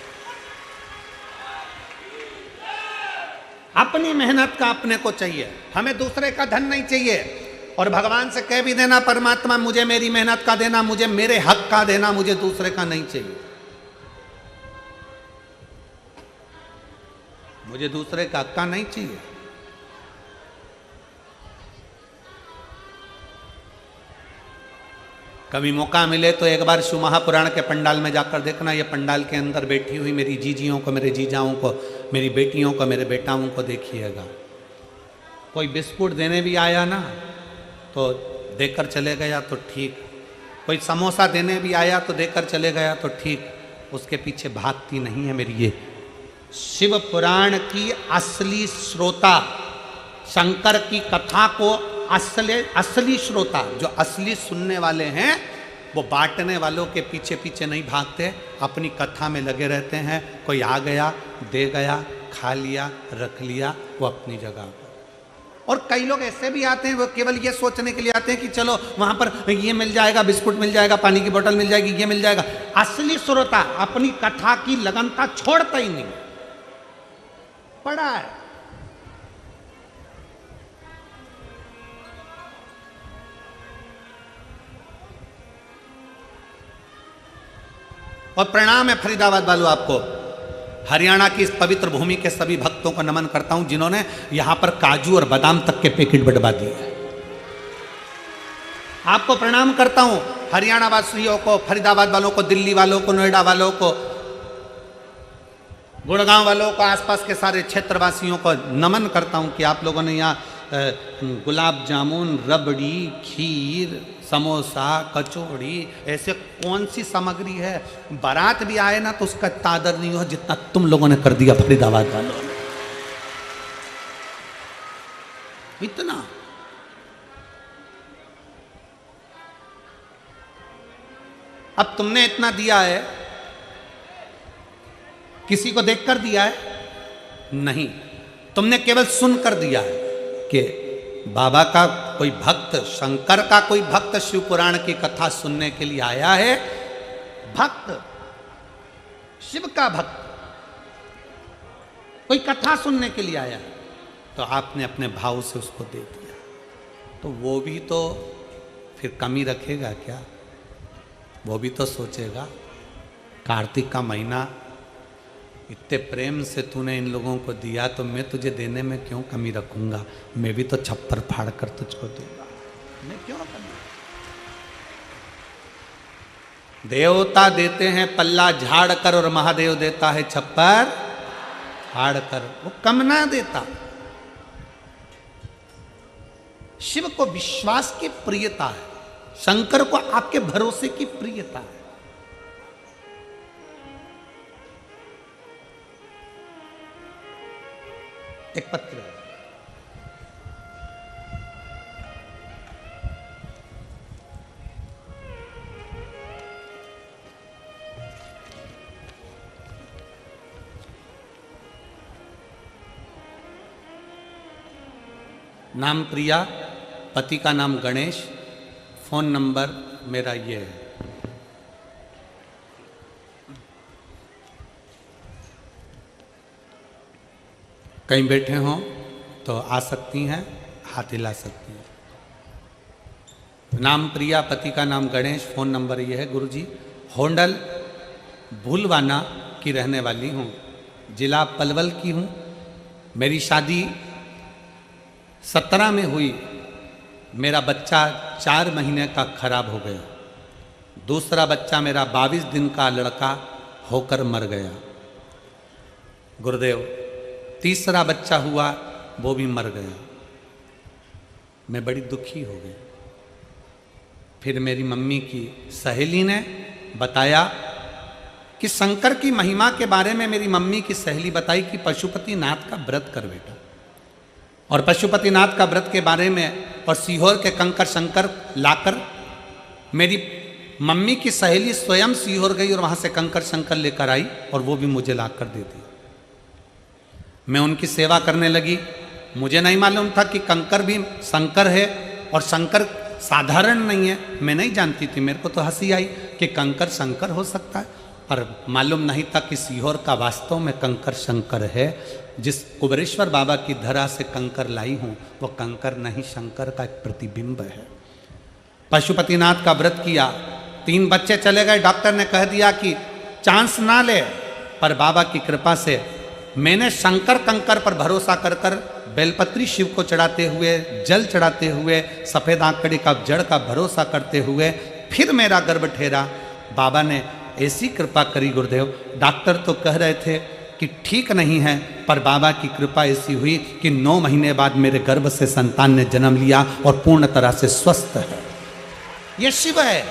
अपनी मेहनत का अपने को चाहिए, हमें दूसरे का धन नहीं चाहिए। और भगवान से कह भी देना, परमात्मा मुझे मेरी मेहनत का देना, मुझे मेरे हक का देना, मुझे दूसरे का नहीं चाहिए, मुझे दूसरे का हक का नहीं चाहिए। कभी मौका मिले तो एक बार शिव महापुराण के पंडाल में जाकर देखना। ये पंडाल के अंदर बैठी हुई मेरी जीजियों को, मेरे जीजाओं को, मेरी बेटियों को, मेरे बेटाओं को देखिएगा। कोई बिस्कुट देने भी आया ना तो देकर चले गया तो ठीक, कोई समोसा देने भी आया तो देकर चले गया तो ठीक, उसके पीछे भागती नहीं है मेरी ये शिव पुराण की असली श्रोता, शंकर की कथा को असली श्रोता, जो असली सुनने वाले हैं, वो बांटने वालों के पीछे पीछे नहीं भागते, अपनी कथा में लगे रहते हैं। कोई आ गया, दे गया, खा लिया, रख लिया, वो अपनी जगह पर। और कई लोग ऐसे भी आते हैं, वो केवल ये सोचने के लिए आते हैं कि चलो वहां पर ये मिल जाएगा, बिस्कुट मिल जाएगा, पानी की बोतल मिल जाएगी, ये मिल जाएगा। असली श्रोता अपनी कथा की लगनता छोड़ता ही नहीं, पड़ा है। और प्रणाम है फरीदाबाद वालों आपको। हरियाणा की इस पवित्र भूमि के सभी भक्तों को नमन करता हूं जिन्होंने यहां पर काजू और बादाम तक के पैकेट बंटवा दिए। आपको प्रणाम करता हूं, हरियाणा वासियों को, फरीदाबाद वालों को, दिल्ली वालों को, नोएडा वालों को, गुड़गांव वालों को, आसपास के सारे क्षेत्रवासियों को नमन करता हूं कि आप लोगों ने यहाँ गुलाब जामुन, रबड़ी, खीर, समोसा, कचौड़ी, ऐसे कौन सी सामग्री है, बारात भी आए ना तो उसका तादर नहीं हो जितना तुम लोगों ने कर दिया फरीदाबाद वालों ने। इतना अब तुमने इतना दिया है, किसी को देखकर दिया है? नहीं, तुमने केवल सुनकर दिया है कि बाबा का कोई भक्त, शंकर का कोई भक्त शिव पुराण की कथा सुनने के लिए आया है। भक्त, शिव का भक्त कोई कथा सुनने के लिए आया है, तो आपने अपने भाव से उसको दे दिया, तो वो भी तो फिर कमी रखेगा क्या? वो भी तो सोचेगा कार्तिक का महीना, इतने प्रेम से तूने इन लोगों को दिया तो मैं तुझे देने में क्यों कमी रखूंगा? मैं भी तो छप्पर फाड़ कर तुझको दूंगा, मैं क्यों कमी? देवता देते हैं पल्ला झाड़ कर और महादेव देता है छप्पर फाड़ कर, वो कम ना देता। शिव को विश्वास की प्रियता है, शंकर को आपके भरोसे की प्रियता है। एक पत्र है, नाम प्रिया, पति का नाम गणेश, फोन नंबर मेरा ये है। कहीं बैठे हों तो आ सकती हैं, हाथ हिला सकती हैं। नाम प्रिया, पति का नाम गणेश, फोन नंबर ये है। गुरुजी, होंडल भूलवाना की रहने वाली हूँ, जिला पलवल की हूँ। मेरी शादी 17 में हुई, मेरा बच्चा 4 महीने का खराब हो गया। दूसरा बच्चा मेरा 22 दिन का लड़का होकर मर गया। गुरुदेव, तीसरा बच्चा हुआ, वो भी मर गया। मैं बड़ी दुखी हो गई। फिर मेरी मम्मी की सहेली ने बताया कि शंकर की महिमा के बारे में मेरी मम्मी की सहेली बताई कि पशुपतिनाथ का व्रत कर बेटा, और पशुपतिनाथ का व्रत के बारे में और सीहोर के कंकर शंकर लाकर मेरी मम्मी की सहेली स्वयं सीहोर गई और वहाँ से कंकर शंकर लेकर आई और वो भी मुझे लाकर दे दी। मैं उनकी सेवा करने लगी। मुझे नहीं मालूम था कि कंकर भी शंकर है और शंकर साधारण नहीं है, मैं नहीं जानती थी। मेरे को तो हंसी आई कि कंकर शंकर हो सकता है, पर मालूम नहीं था कि सीहोर का वास्तव में कंकर शंकर है। जिस कुबरेश्वर बाबा की धरा से कंकर लाई हूँ वो कंकर नहीं, शंकर का एक प्रतिबिंब है। पशुपतिनाथ का व्रत किया, 3 बच्चे चले गए। डॉक्टर ने कह दिया कि चांस ना ले, पर बाबा की कृपा से मैंने शंकर कंकर पर भरोसा कर कर बेलपत्री शिव को चढ़ाते हुए, जल चढ़ाते हुए, सफ़ेद आंकड़ी का जड़ का भरोसा करते हुए फिर मेरा गर्भ ठहरा। बाबा ने ऐसी कृपा करी गुरुदेव, डॉक्टर तो कह रहे थे कि ठीक नहीं है, पर बाबा की कृपा ऐसी हुई कि 9 महीने बाद मेरे गर्भ से संतान ने जन्म लिया और पूर्ण तरह से स्वस्थ है। ये शिव है,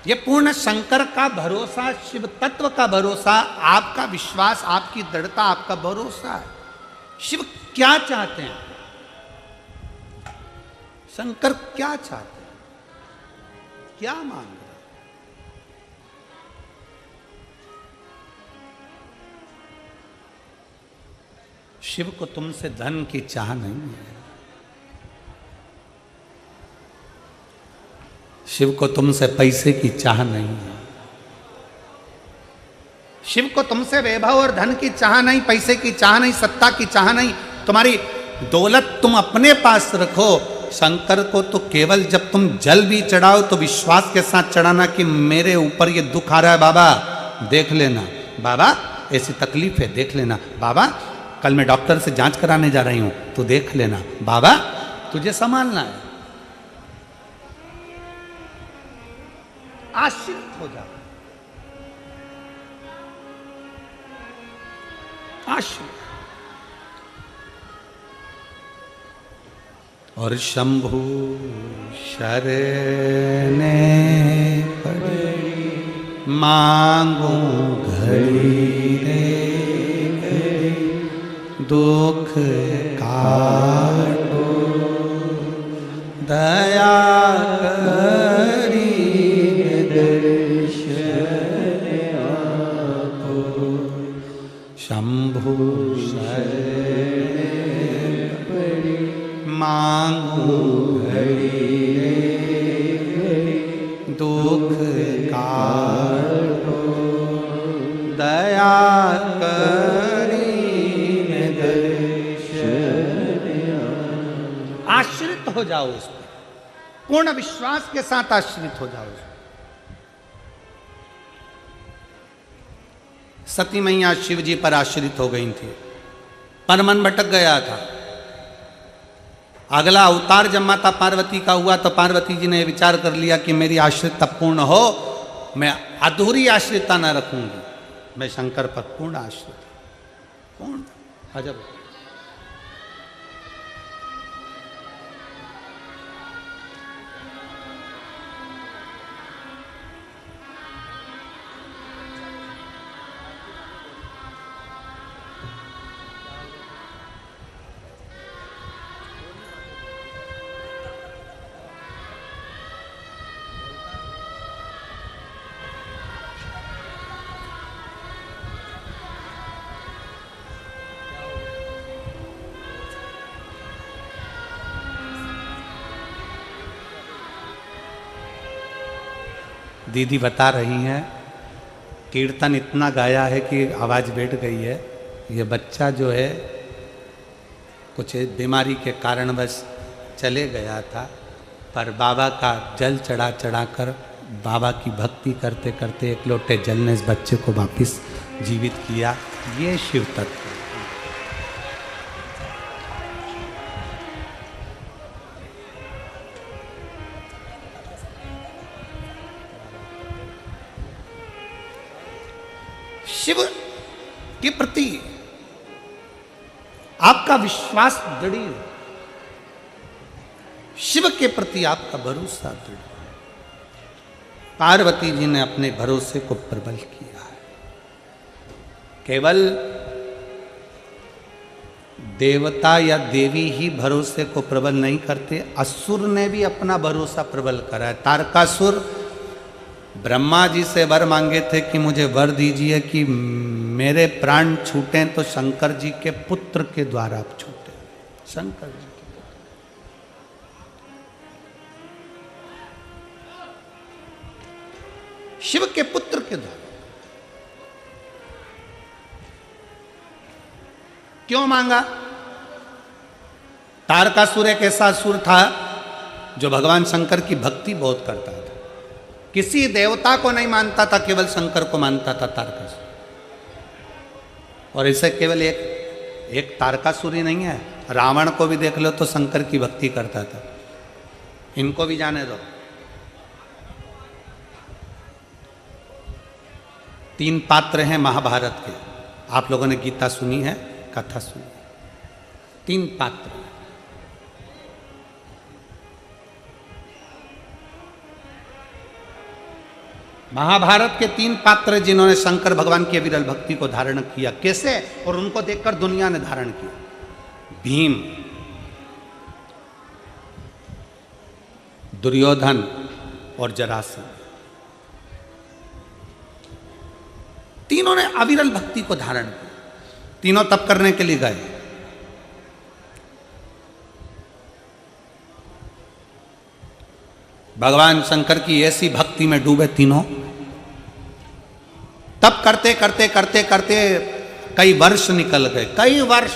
ये पूर्ण शंकर का भरोसा, शिव तत्व का भरोसा, आपका विश्वास, आपकी दृढ़ता, आपका भरोसा है। शिव क्या चाहते हैं? शंकर क्या चाहते हैं? क्या मांग रहे हैं? शिव को तुमसे धन की चाह नहीं है, शिव को तुमसे पैसे की चाह नहीं है, शिव को तुमसे वैभव और धन की चाह नहीं, पैसे की चाह नहीं, सत्ता की चाह नहीं। तुम्हारी दौलत तुम अपने पास रखो, शंकर को तो केवल जब तुम जल भी चढ़ाओ तो विश्वास के साथ चढ़ाना कि मेरे ऊपर ये दुख आ रहा है बाबा, देख लेना बाबा, ऐसी तकलीफ है देख लेना बाबा, कल मैं डॉक्टर से जांच कराने जा रही हूं तो देख लेना बाबा, तुझे संभालना है। आश्रित हो जाओ, आश्रित। और शंभु शरणे पड़ी मांगू घड़ी रे घड़ी, दुख काटो दया करी दर्शन आपो। शंभु शरणे पड़ी मांगू घड़ी रे घड़ी, दुख काटो दया करी दर्शन। आश्रित हो जाओ उस पर, पूर्ण विश्वास के साथ आश्रित हो जाओ उस पर। सती मैया शिव जी पर आश्रित हो गई थी, पर मन भटक गया था। अगला अवतार जब माता पार्वती का हुआ तो पार्वती जी ने विचार कर लिया कि मेरी आश्रितता पूर्ण हो, मैं अधूरी आश्रितता न रखूंगी, मैं शंकर पर पूर्ण आश्रित, पूर्ण। अजब। दीदी बता रही हैं कीर्तन इतना गाया है कि आवाज़ बैठ गई है। ये बच्चा जो है कुछ बीमारी के कारणवश चले गया था, पर बाबा का जल चढ़ा चढ़ा कर बाबा की भक्ति करते करते एक लोटे जल ने इस बच्चे को वापस जीवित किया। ये शिव तत्व। शिव के प्रति आपका विश्वास दृढ़ हो, शिव के प्रति आपका भरोसा दृढ़। पार्वती जी ने अपने भरोसे को प्रबल किया है। केवल देवता या देवी ही भरोसे को प्रबल नहीं करते, असुर ने भी अपना भरोसा प्रबल करा है। तारकासुर ब्रह्मा जी से वर मांगे थे कि मुझे वर दीजिए कि मेरे प्राण छूटें तो शंकर जी के पुत्र के द्वारा छूटे। शंकर जी के पुत्र। शिव के पुत्र के द्वारा क्यों मांगा? तारकासुर एक ऐसा असुर था जो भगवान शंकर की भक्ति बहुत करता था, किसी देवता को नहीं मानता था, केवल शंकर को मानता था तारकासुर। और इसे केवल एक तारकासुर ही नहीं है, रावण को भी देख लो तो शंकर की भक्ति करता था। इनको भी जाने दो। 3 पात्र हैं महाभारत के, आप लोगों ने गीता सुनी है, कथा सुनी है। 3 पात्र। महाभारत के 3 पात्र जिन्होंने शंकर भगवान की विरल भक्ति को धारण किया, कैसे? और उनको देखकर दुनिया ने धारण किया। भीम, दुर्योधन और जरासंध। तीनों ने अविरल भक्ति को धारण किया। तीनों तप करने के लिए गए। भगवान शंकर की ऐसी भक्ति में डूबे तीनों। तप करते करते करते करते कई वर्ष निकल गए, कई वर्ष।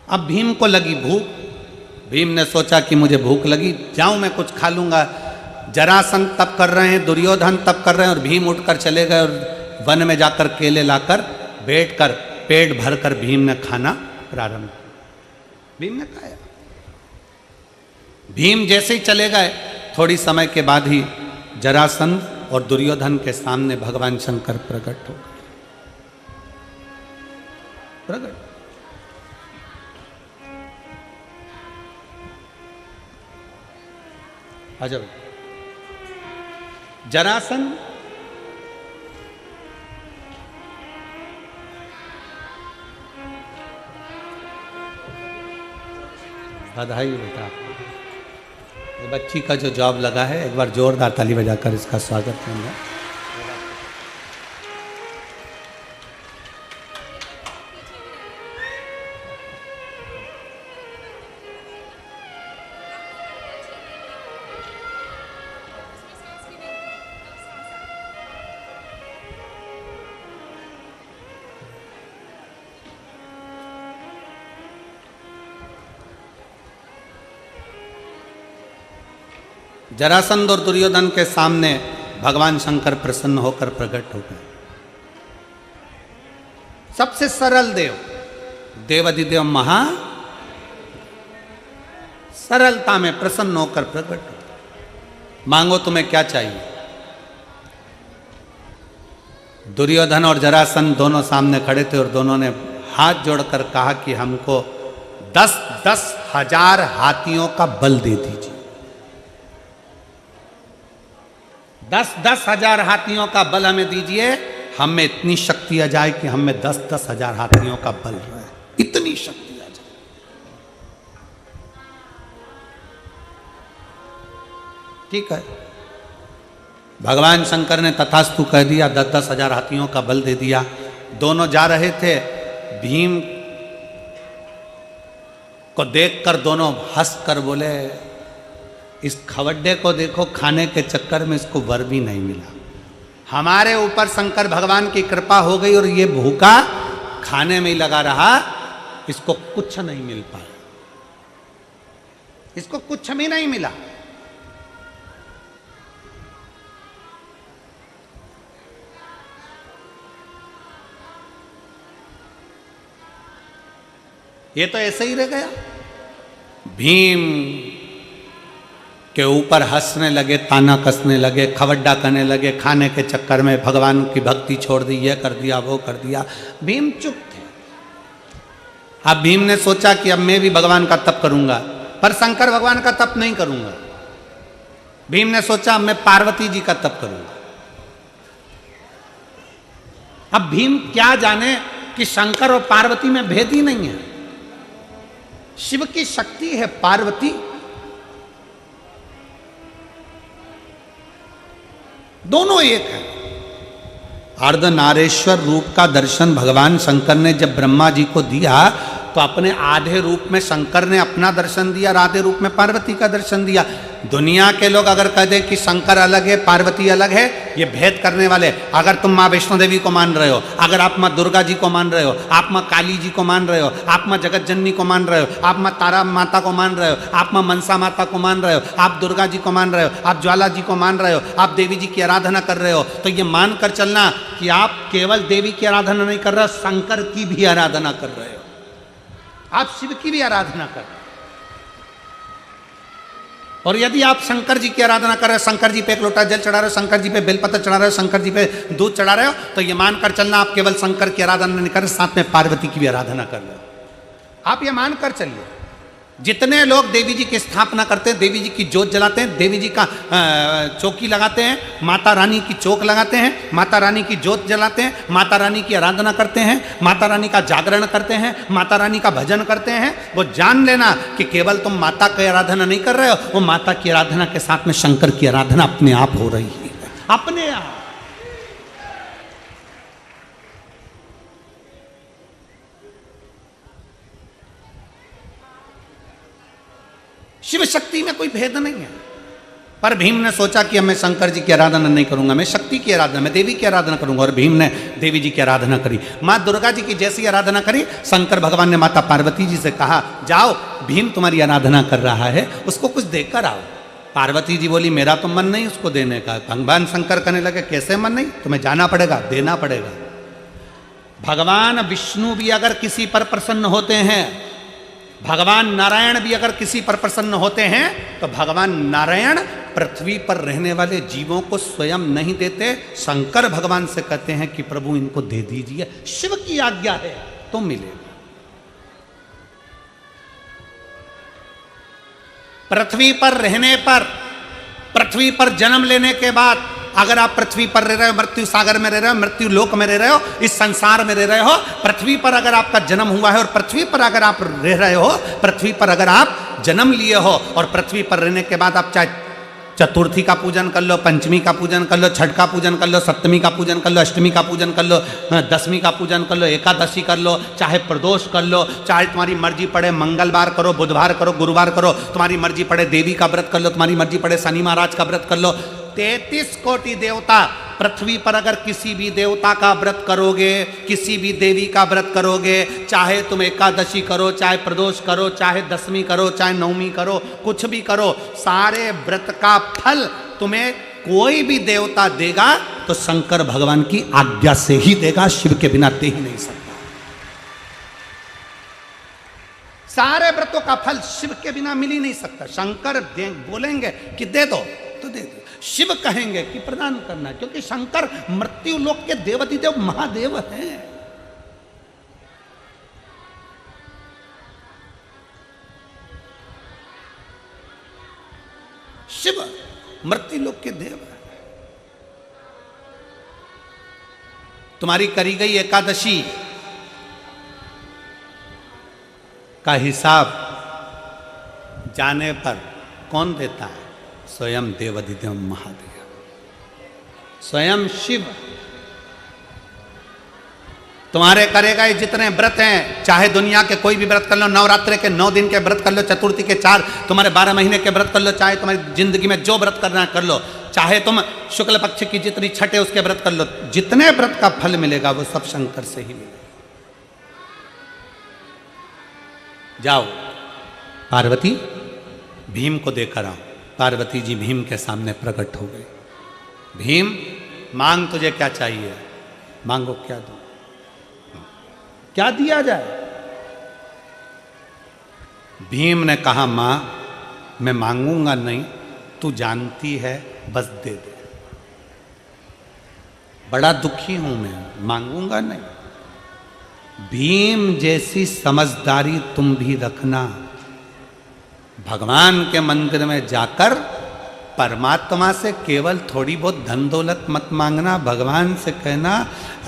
अब भीम को लगी भूख। भीम ने सोचा कि मुझे भूख लगी, जाऊं मैं कुछ खा लूंगा। जरासंध तप कर रहे हैं, दुर्योधन तप कर रहे हैं, और भीम उठकर चले गए और वन में जाकर केले लाकर बैठकर पेट भरकर भीम ने खाना प्रारंभ किया। भीम ने खाया। भीम जैसे ही चले गए, थोड़ी समय के बाद ही जरासंध और दुर्योधन के सामने भगवान शंकर प्रकट हो गए। प्रकट अजब। जरासंध बधाई बेटा, ये बच्ची का जो जॉब लगा है, एक बार जोरदार ताली बजाकर इसका स्वागत करूंगा। जरासंध और दुर्योधन के सामने भगवान शंकर प्रसन्न होकर प्रकट हो गए। सबसे सरल देव, देवाधिदेव महा सरलता में प्रसन्न होकर प्रकट हो। मांगो तुम्हें क्या चाहिए। दुर्योधन और जरासंध दोनों सामने खड़े थे और दोनों ने हाथ जोड़कर कहा कि हमको 10,000 हाथियों का बल दे दीजिए। 10,000 हाथियों का बल हमें दीजिए। हम में इतनी शक्ति आ जाए कि हम में 10,000 हाथियों का बल रहे, इतनी शक्ति आ जाए। ठीक है, भगवान शंकर ने तथास्तु कह दिया, 10,000 हाथियों का बल दे दिया। दोनों जा रहे थे। भीम को देखकर दोनों हंसकर बोले, इस खवड्डे को देखो, खाने के चक्कर में इसको वर भी नहीं मिला। हमारे ऊपर शंकर भगवान की कृपा हो गई और ये भूखा खाने में ही लगा रहा, इसको कुछ नहीं मिल पाया, इसको कुछ भी नहीं मिला। ये तो ऐसे ही रह गया। भीम के ऊपर हंसने लगे, ताना कसने लगे, खवड्डा करने लगे, खाने के चक्कर में भगवान की भक्ति छोड़ दी, यह कर दिया, वो कर दिया। भीम चुप थे। अब भीम ने सोचा कि अब मैं भी भगवान का तप करूंगा, पर शंकर भगवान का तप नहीं करूंगा। भीम ने सोचा अब मैं पार्वती जी का तप करूंगा। अब भीम क्या जाने कि शंकर और पार्वती में भेद ही नहीं है। शिव की शक्ति है पार्वती, दोनों एक है। अर्धनारेश्वर रूप का दर्शन भगवान शंकर ने जब ब्रह्मा जी को दिया, तो अपने आधे रूप में शंकर ने अपना दर्शन दिया और आधे रूप में पार्वती का दर्शन दिया। दुनिया के लोग अगर कह दें कि शंकर अलग है, पार्वती अलग है, ये भेद करने वाले, अगर तुम माँ वैष्णो देवी को मान रहे हो, अगर आप माँ दुर्गा जी को मान रहे हो, आप माँ काली जी को मान रहे हो, आप माँ जगत जननी को मान रहे हो, आप माँ तारा माता को मान रहे हो, आप माँ मनसा माता को मान रहे हो, आप दुर्गा जी को मान रहे हो, आप ज्वाला जी को मान रहे हो, आप देवी जी की आराधना कर रहे हो, तो ये मान कर चलना कि आप केवल देवी की आराधना नहीं कर रहे हो, शंकर की भी आराधना कर रहे हो, आप शिव की भी आराधना कर रहे हो। और यदि आप शंकर जी की आराधना कर रहे हो, शंकर जी पे एक लोटा जल चढ़ा रहे हो, शंकर जी पे बेलपत्र चढ़ा रहे हो, शंकर जी पे दूध चढ़ा रहे हो, तो ये मानकर चलना आप केवल शंकर की आराधना नहीं कर रहे, साथ में पार्वती की भी आराधना कर रहे हो। आप ये मानकर चलिए। जितने लोग देवी जी की स्थापना करते हैं, देवी जी की जोत जलाते हैं, देवी जी का चौकी लगाते हैं, माता रानी की चौक लगाते हैं, माता रानी की जोत जलाते हैं, माता रानी की आराधना करते हैं, माता रानी का जागरण करते हैं, माता रानी का भजन करते हैं, वो जान लेना कि केवल तुम माता की आराधना नहीं कर रहे हो, वो माता की आराधना के साथ में शंकर की आराधना अपने आप हो रही है, अपने आप। शिव शक्ति में कोई भेद नहीं है। पर भीम ने सोचा कि अब मैं शंकर जी की आराधना नहीं करूंगा, मैं शक्ति की आराधना, मैं देवी की आराधना करूंगा। और भीम ने देवी जी की आराधना करी, माँ दुर्गा जी की जैसी आराधना करी। शंकर भगवान ने माता पार्वती जी से कहा, जाओ भीम तुम्हारी आराधना कर रहा है, उसको कुछ देकर आओ। पार्वती जी बोली, मेरा तो मन नहीं उसको देने का। भगवान शंकर कहने लगे, कैसे मन नहीं, तुम्हें जाना पड़ेगा, देना पड़ेगा। भगवान विष्णु भी अगर किसी पर प्रसन्न होते हैं, भगवान नारायण भी अगर किसी पर प्रसन्न होते हैं, तो भगवान नारायण पृथ्वी पर रहने वाले जीवों को स्वयं नहीं देते। शंकर भगवान से कहते हैं कि प्रभु इनको दे दीजिए, शिव की आज्ञा है तो मिलेगा। पृथ्वी पर रहने पर, पृथ्वी पर जन्म लेने के बाद, अगर आप पृथ्वी पर रह रहे हो, मृत्यु सागर में रह रहे हो, मृत्यु लोक में रह रहे हो, इस संसार में रह रहे हो, पृथ्वी पर अगर आपका जन्म हुआ है और पृथ्वी पर अगर आप रह रहे हो, पृथ्वी पर अगर आप जन्म लिए हो और पृथ्वी पर रहने के बाद आप चाहे चतुर्थी का पूजन कर लो, पंचमी का पूजन कर लो, छठ का पूजन कर लो, सप्तमी का पूजन कर लो, अष्टमी का पूजन कर लो, दसवीं का पूजन कर लो, एकादशी कर लो, चाहे प्रदोष कर लो, चाहे तुम्हारी मर्जी पड़े मंगलवार करो, बुधवार करो, गुरुवार करो, तुम्हारी मर्जी पड़े देवी का व्रत कर लो, तुम्हारी मर्जी पड़े शनि महाराज का व्रत कर लो। 33 कोटि देवता, पृथ्वी पर अगर किसी भी देवता का व्रत करोगे, किसी भी देवी का व्रत करोगे, चाहे तुम एकादशी करो, चाहे प्रदोष करो, चाहे दसवीं करो, चाहे नवमी करो, कुछ भी करो, सारे व्रत का फल तुम्हें कोई भी देवता देगा तो शंकर भगवान की आज्ञा से ही देगा, शिव के बिना दे ही नहीं सकता। सारे व्रतों का फल शिव के बिना मिल ही नहीं सकता। शंकर बोलेंगे कि दे दो तो दे दो, शिव कहेंगे कि प्रदान करना, क्योंकि शंकर मृत्यु लोक के देवाधिदेव महादेव हैं। शिव मृत्यु लोक के देव हैं। तुम्हारी करी गई एकादशी का हिसाब जाने पर कौन देता है? स्वयं देवाधिदेव महादेव, स्वयं शिव। तुम्हारे करेगा ये जितने व्रत हैं, चाहे दुनिया के कोई भी व्रत कर लो, नवरात्रि के 9 दिन के व्रत कर लो, चतुर्थी के 4, तुम्हारे 12 महीने के व्रत कर लो, चाहे तुम्हारी जिंदगी में जो व्रत करना कर लो, चाहे तुम शुक्ल पक्ष की जितनी छठ है उसके व्रत कर लो, जितने व्रत का फल मिलेगा वो सब शंकर से ही मिलेगा। जाओ पार्वती भीम को देकर आओ। पार्वती जी भीम के सामने प्रकट हो गए। भीम मांग, तुझे क्या चाहिए? मांगो, क्या दो, क्या दिया जाए? भीम ने कहा, मां मैं मांगूंगा नहीं, तू जानती है, बस दे दे। बड़ा दुखी हूं मैं, मांगूंगा नहीं। भीम जैसी समझदारी तुम भी रखना। भगवान के मंदिर में जाकर परमात्मा से केवल थोड़ी बहुत धन दौलत मत मांगना, भगवान से कहना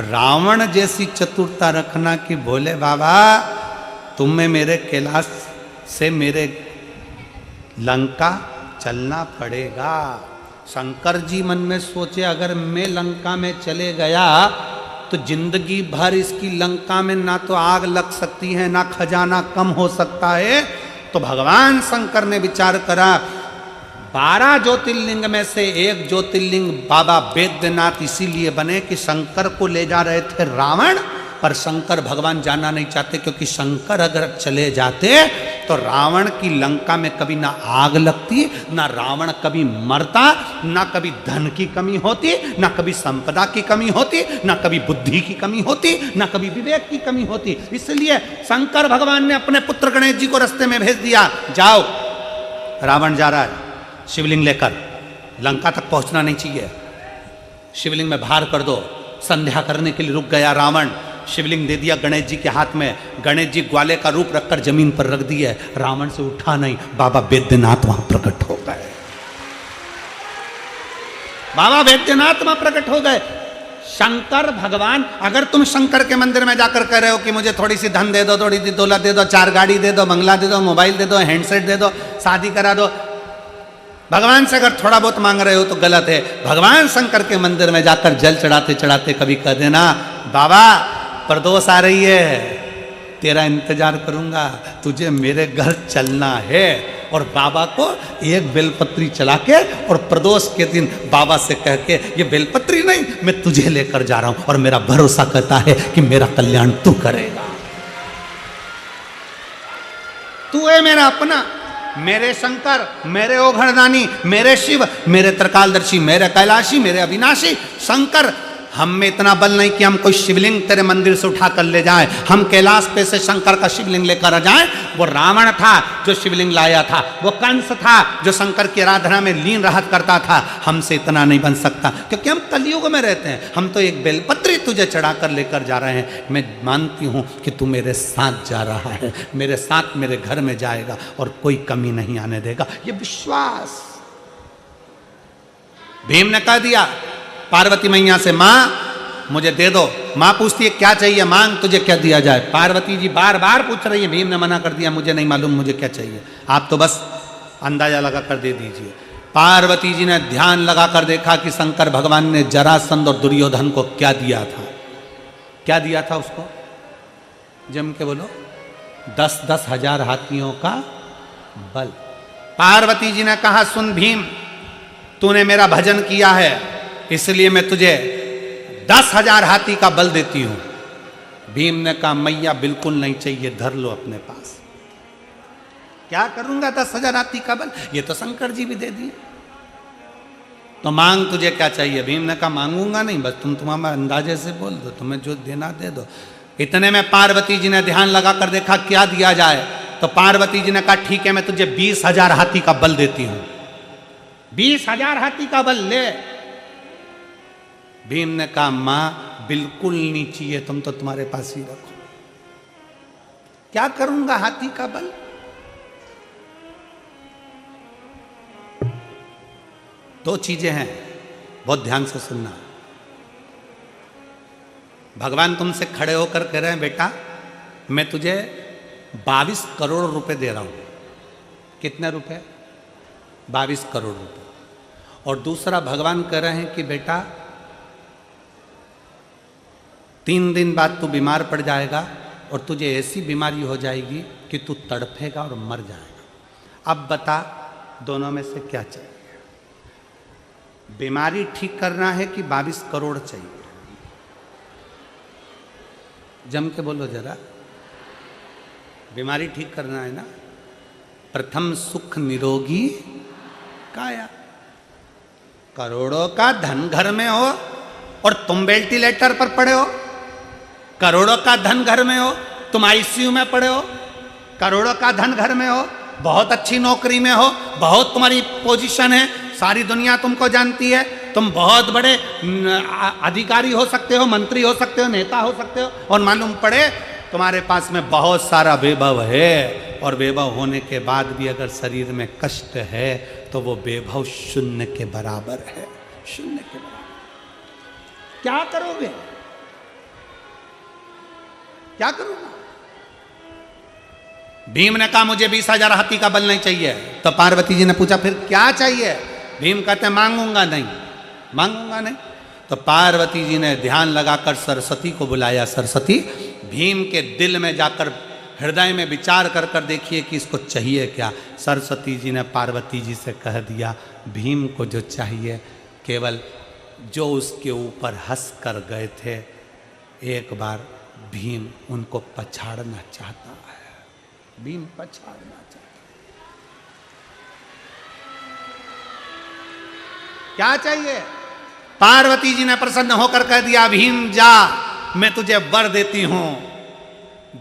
रावण जैसी चतुरता रखना कि बोले बाबा तुम्हें मेरे कैलाश से मेरे लंका चलना पड़ेगा। शंकर जी मन में सोचे, अगर मैं लंका में चले गया तो जिंदगी भर इसकी लंका में ना तो आग लग सकती है, ना खजाना कम हो सकता है। तो भगवान शंकर ने विचार करा, 12 ज्योतिर्लिंग में से एक ज्योतिर्लिंग बाबा वैद्यनाथ इसीलिए बने कि शंकर को ले जा रहे थे रावण, पर शंकर भगवान जाना नहीं चाहते, क्योंकि शंकर अगर चले जाते तो रावण की लंका में कभी ना आग लगती, ना रावण कभी मरता, ना कभी धन की कमी होती, ना कभी संपदा की कमी होती, ना कभी बुद्धि की कमी होती, ना कभी विवेक की कमी होती। इसलिए शंकर भगवान ने अपने पुत्र गणेश जी को रास्ते में भेज दिया, जाओ रावण जा रहा है शिवलिंग लेकर, लंका तक पहुंचना नहीं चाहिए, शिवलिंग में भार कर दो। संध्या करने के लिए रुक गया रावण, शिवलिंग दे दिया गणेश जी के हाथ में, गणेश जी ग्वाले का रूप रखकर जमीन पर रख दिए, रावण से उठा नहीं, बाबा वैद्यनाथ वहां प्रकट हो गए। बाबा वैद्यनाथ वहां प्रकट हो गए। शंकर भगवान, अगर तुम शंकर के मंदिर में जाकर कह रहे हो कि मुझे थोड़ी सी धन दे दो, थोड़ी सी दौलत दे दो, 4 गाड़ी दे दो, बंगला दे दो, मोबाइल दे दो, हैंडसेट दे दो, शादी करा दो, भगवान से अगर थोड़ा बहुत मांग रहे हो तो गलत है। भगवान शंकर के मंदिर में जाकर जल चढ़ाते चढ़ाते कभी कह देना, बाबा प्रदोष आ रही है, तेरा इंतजार करूंगा, तुझे मेरे घर चलना है और बाबा को एक बेलपत्री चला के और प्रदोष के दिन बाबा से कह के, ये बेलपत्री नहीं, मैं तुझे लेकर जा रहा हूं और मेरा भरोसा कहता है कि मेरा कल्याण तू करेगा। तू है मेरा अपना, मेरे शंकर, मेरे ओघड़दानी, मेरे शिव, मेरे त्रिकालदर्शी, मेरे कैलाशी, मेरे अविनाशी शंकर। हम में इतना बल नहीं कि हम कोई शिवलिंग तेरे मंदिर से उठा कर ले जाए, हम कैलाश पे से शंकर का शिवलिंग लेकर आ जाए। वो रावण था जो शिवलिंग लाया था, वो कंस था जो शंकर की आराधना में लीन रहा करता था। हमसे इतना नहीं बन सकता क्योंकि हम कलयुग में रहते हैं। हम तो एक बेलपत्री तुझे चढ़ा कर लेकर जा रहे हैं। मैं मानती हूँ कि तू मेरे साथ जा रहा है, मेरे साथ मेरे घर में जाएगा और कोई कमी नहीं आने देगा, ये विश्वास। भीम ने कह दिया पार्वती मैया से, माँ मुझे दे दो। माँ पूछती है क्या चाहिए, मांग तुझे क्या दिया जाए। पार्वती जी बार बार पूछ रही है, भीम ने मना कर दिया, मुझे नहीं मालूम मुझे क्या चाहिए, आप तो बस अंदाजा लगा कर दे दीजिए। पार्वती जी ने ध्यान लगा कर देखा कि शंकर भगवान ने जरासंध और दुर्योधन को क्या दिया था। क्या दिया था उसको, जम के बोलो, 10-10 हजार हाथियों का बल। पार्वती जी ने कहा, सुन भीम, तूने मेरा भजन किया है इसलिए मैं तुझे 10,000 हाथी का बल देती हूं। भीम ने कहा, मैया बिल्कुल नहीं चाहिए, धर लो अपने पास। क्या करूंगा 10,000 हाथी का बल, ये तो शंकर जी भी दे दिए। तो मांग तुझे क्या चाहिए। भीम ने कहा, मांगूंगा नहीं, बस तुम तुम्हारे अंदाजे से बोल दो, तुम्हें जो देना दे दो। इतने में पार्वती जी ने ध्यान लगा कर देखा क्या दिया जाए। तो पार्वती जी ने कहा, ठीक है मैं तुझे 20,000 हाथी का बल देती हूं। 20,000 हाथी का बल ले। भीम ने कहा, मां बिल्कुल नहीं चाहिए, तुम तो तुम्हारे पास ही रखो। क्या करूंगा हाथी का बल। दो चीजें हैं, बहुत ध्यान से सुनना। भगवान तुमसे खड़े होकर कह रहे हैं, बेटा मैं तुझे 22 करोड़ रुपए दे रहा हूं। कितने रुपए, 22 करोड़ रुपए। और दूसरा भगवान कह रहे हैं कि बेटा 3 दिन बाद तू बीमार पड़ जाएगा और तुझे ऐसी बीमारी हो जाएगी कि तू तड़फेगा और मर जाएगा। अब बता दोनों में से क्या चाहिए, बीमारी ठीक करना है कि 22 करोड़ चाहिए। जम के बोलो जरा, बीमारी ठीक करना है ना। प्रथम सुख निरोगी काया। करोड़ों का धन घर में हो और तुम वेंटिलेटर पर पड़े हो। करोड़ों का धन घर में हो, तुम आईसीयू में पड़े हो। करोड़ों का धन घर में हो, बहुत अच्छी नौकरी में हो, बहुत तुम्हारी पोजीशन है, सारी दुनिया तुमको जानती है, तुम बहुत बड़े अधिकारी हो सकते हो, मंत्री हो सकते हो, नेता हो सकते हो, और मालूम पड़े तुम्हारे पास में बहुत सारा वैभव है और वैभव होने के बाद भी अगर शरीर में कष्ट है तो वो वैभव शून्य के बराबर है, शून्य के बराबर। क्या करोगे, क्या करूंगा। भीम ने कहा, मुझे 20,000 हाथी का बल नहीं चाहिए। तो पार्वती जी ने पूछा, फिर क्या चाहिए। भीम कहते, मांगूंगा नहीं, मांगूंगा नहीं। तो पार्वती जी ने ध्यान लगाकर सरस्वती को बुलाया। सरस्वती, भीम के दिल में जाकर हृदय में विचार कर कर देखिए कि इसको चाहिए क्या। सरस्वती जी ने पार्वती जी से कह दिया, भीम को जो चाहिए केवल जो उसके ऊपर हंस कर गए थे, एक बार भीम उनको पछाड़ना चाहता है। भीम पछाड़ना चाहता है। क्या चाहिए। पार्वती जी ने प्रसन्न होकर कह दिया, भीम जा, मैं तुझे वर देती हूं,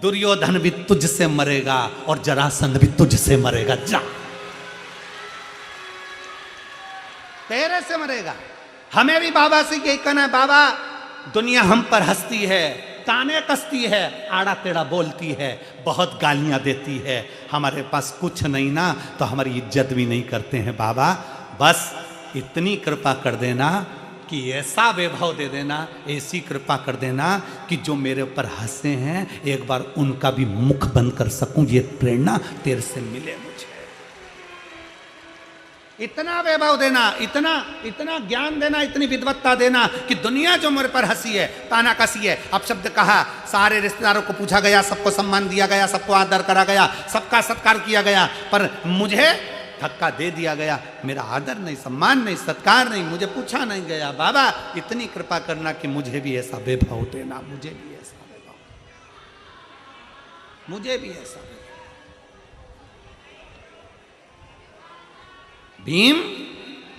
दुर्योधन भी तुझसे मरेगा और जरासंध भी तुझसे मरेगा। जा, तेरे से मरेगा। हमें भी बाबा से यही कहना है, बाबा दुनिया हम पर हंसती है, ताने कसती है, आड़ा टेढ़ा बोलती है, बहुत गालियां देती है, हमारे पास कुछ नहीं ना तो हमारी इज्जत भी नहीं करते हैं। बाबा बस इतनी कृपा कर देना कि ऐसा वैभव दे देना, ऐसी कृपा कर देना कि जो मेरे ऊपर हंसे हैं एक बार उनका भी मुख बंद कर सकूं। ये प्रेरणा तेरे से मिले मुझे। इतना वैभव देना, इतना इतना ज्ञान देना, इतनी विद्वत्ता देना कि दुनिया जो मेरे पर हंसी है, ताना कसी है। अब शब्द कहा, सारे रिश्तेदारों को पूछा गया, सबको सम्मान दिया गया, सबको आदर करा गया, सबका सत्कार किया गया, पर मुझे धक्का दे दिया गया। मेरा आदर नहीं, सम्मान नहीं, सत्कार नहीं, मुझे पूछा नहीं गया। बाबा इतनी कृपा करना कि मुझे भी ऐसा वैभव देना, मुझे भी ऐसा वैभव, मुझे भी ऐसा। भीम,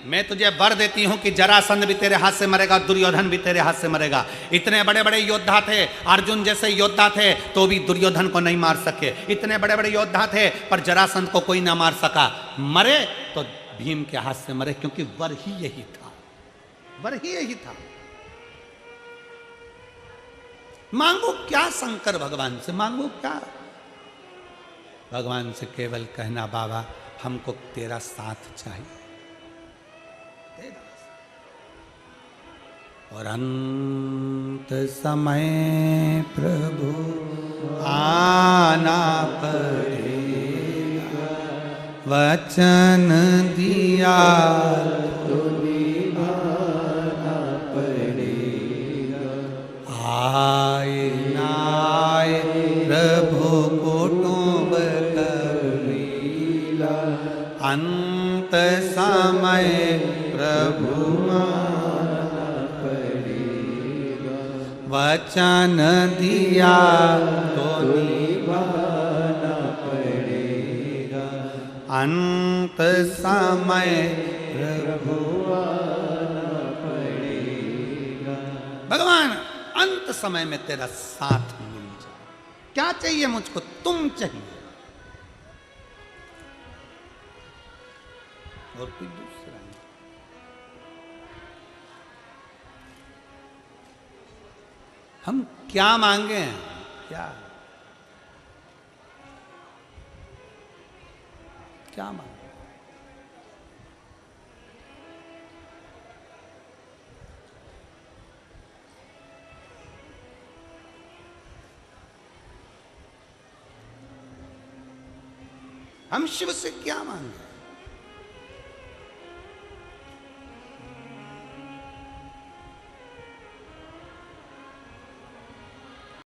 मैं तुझे वर देती हूं कि जरासंध भी तेरे हाथ से मरेगा, दुर्योधन भी तेरे हाथ से मरेगा। इतने बड़े बड़े योद्धा थे, अर्जुन जैसे योद्धा थे तो भी दुर्योधन को नहीं मार सके। इतने बड़े बड़े योद्धा थे पर जरासंध को कोई ना मार सका। मरे तो भीम के हाथ से मरे, क्योंकि वर ही यही था, वर ही यही था। मांगो क्या शंकर भगवान से, मांगो क्या? भगवान से केवल कहना, बाबा हमको तेरा साथ चाहिए। और अंत समय प्रभु आना पड़ेगा, वचन दिया तो निभाना पड़ेगा। आए ना आए प्रभु कुटुंब कबीला, अंत समय प्रभु वचन दिया तो निभाना पड़ेगा। अंत समय प्रभु आना पड़ेगा। भगवान अंत समय में तेरा साथ मिल जाए। क्या चाहिए मुझको? तुम चाहिए, और कोई दूसरा नहीं। हम क्या मांगे हैं? क्या क्या मांगे? हम शिव से क्या मांगे?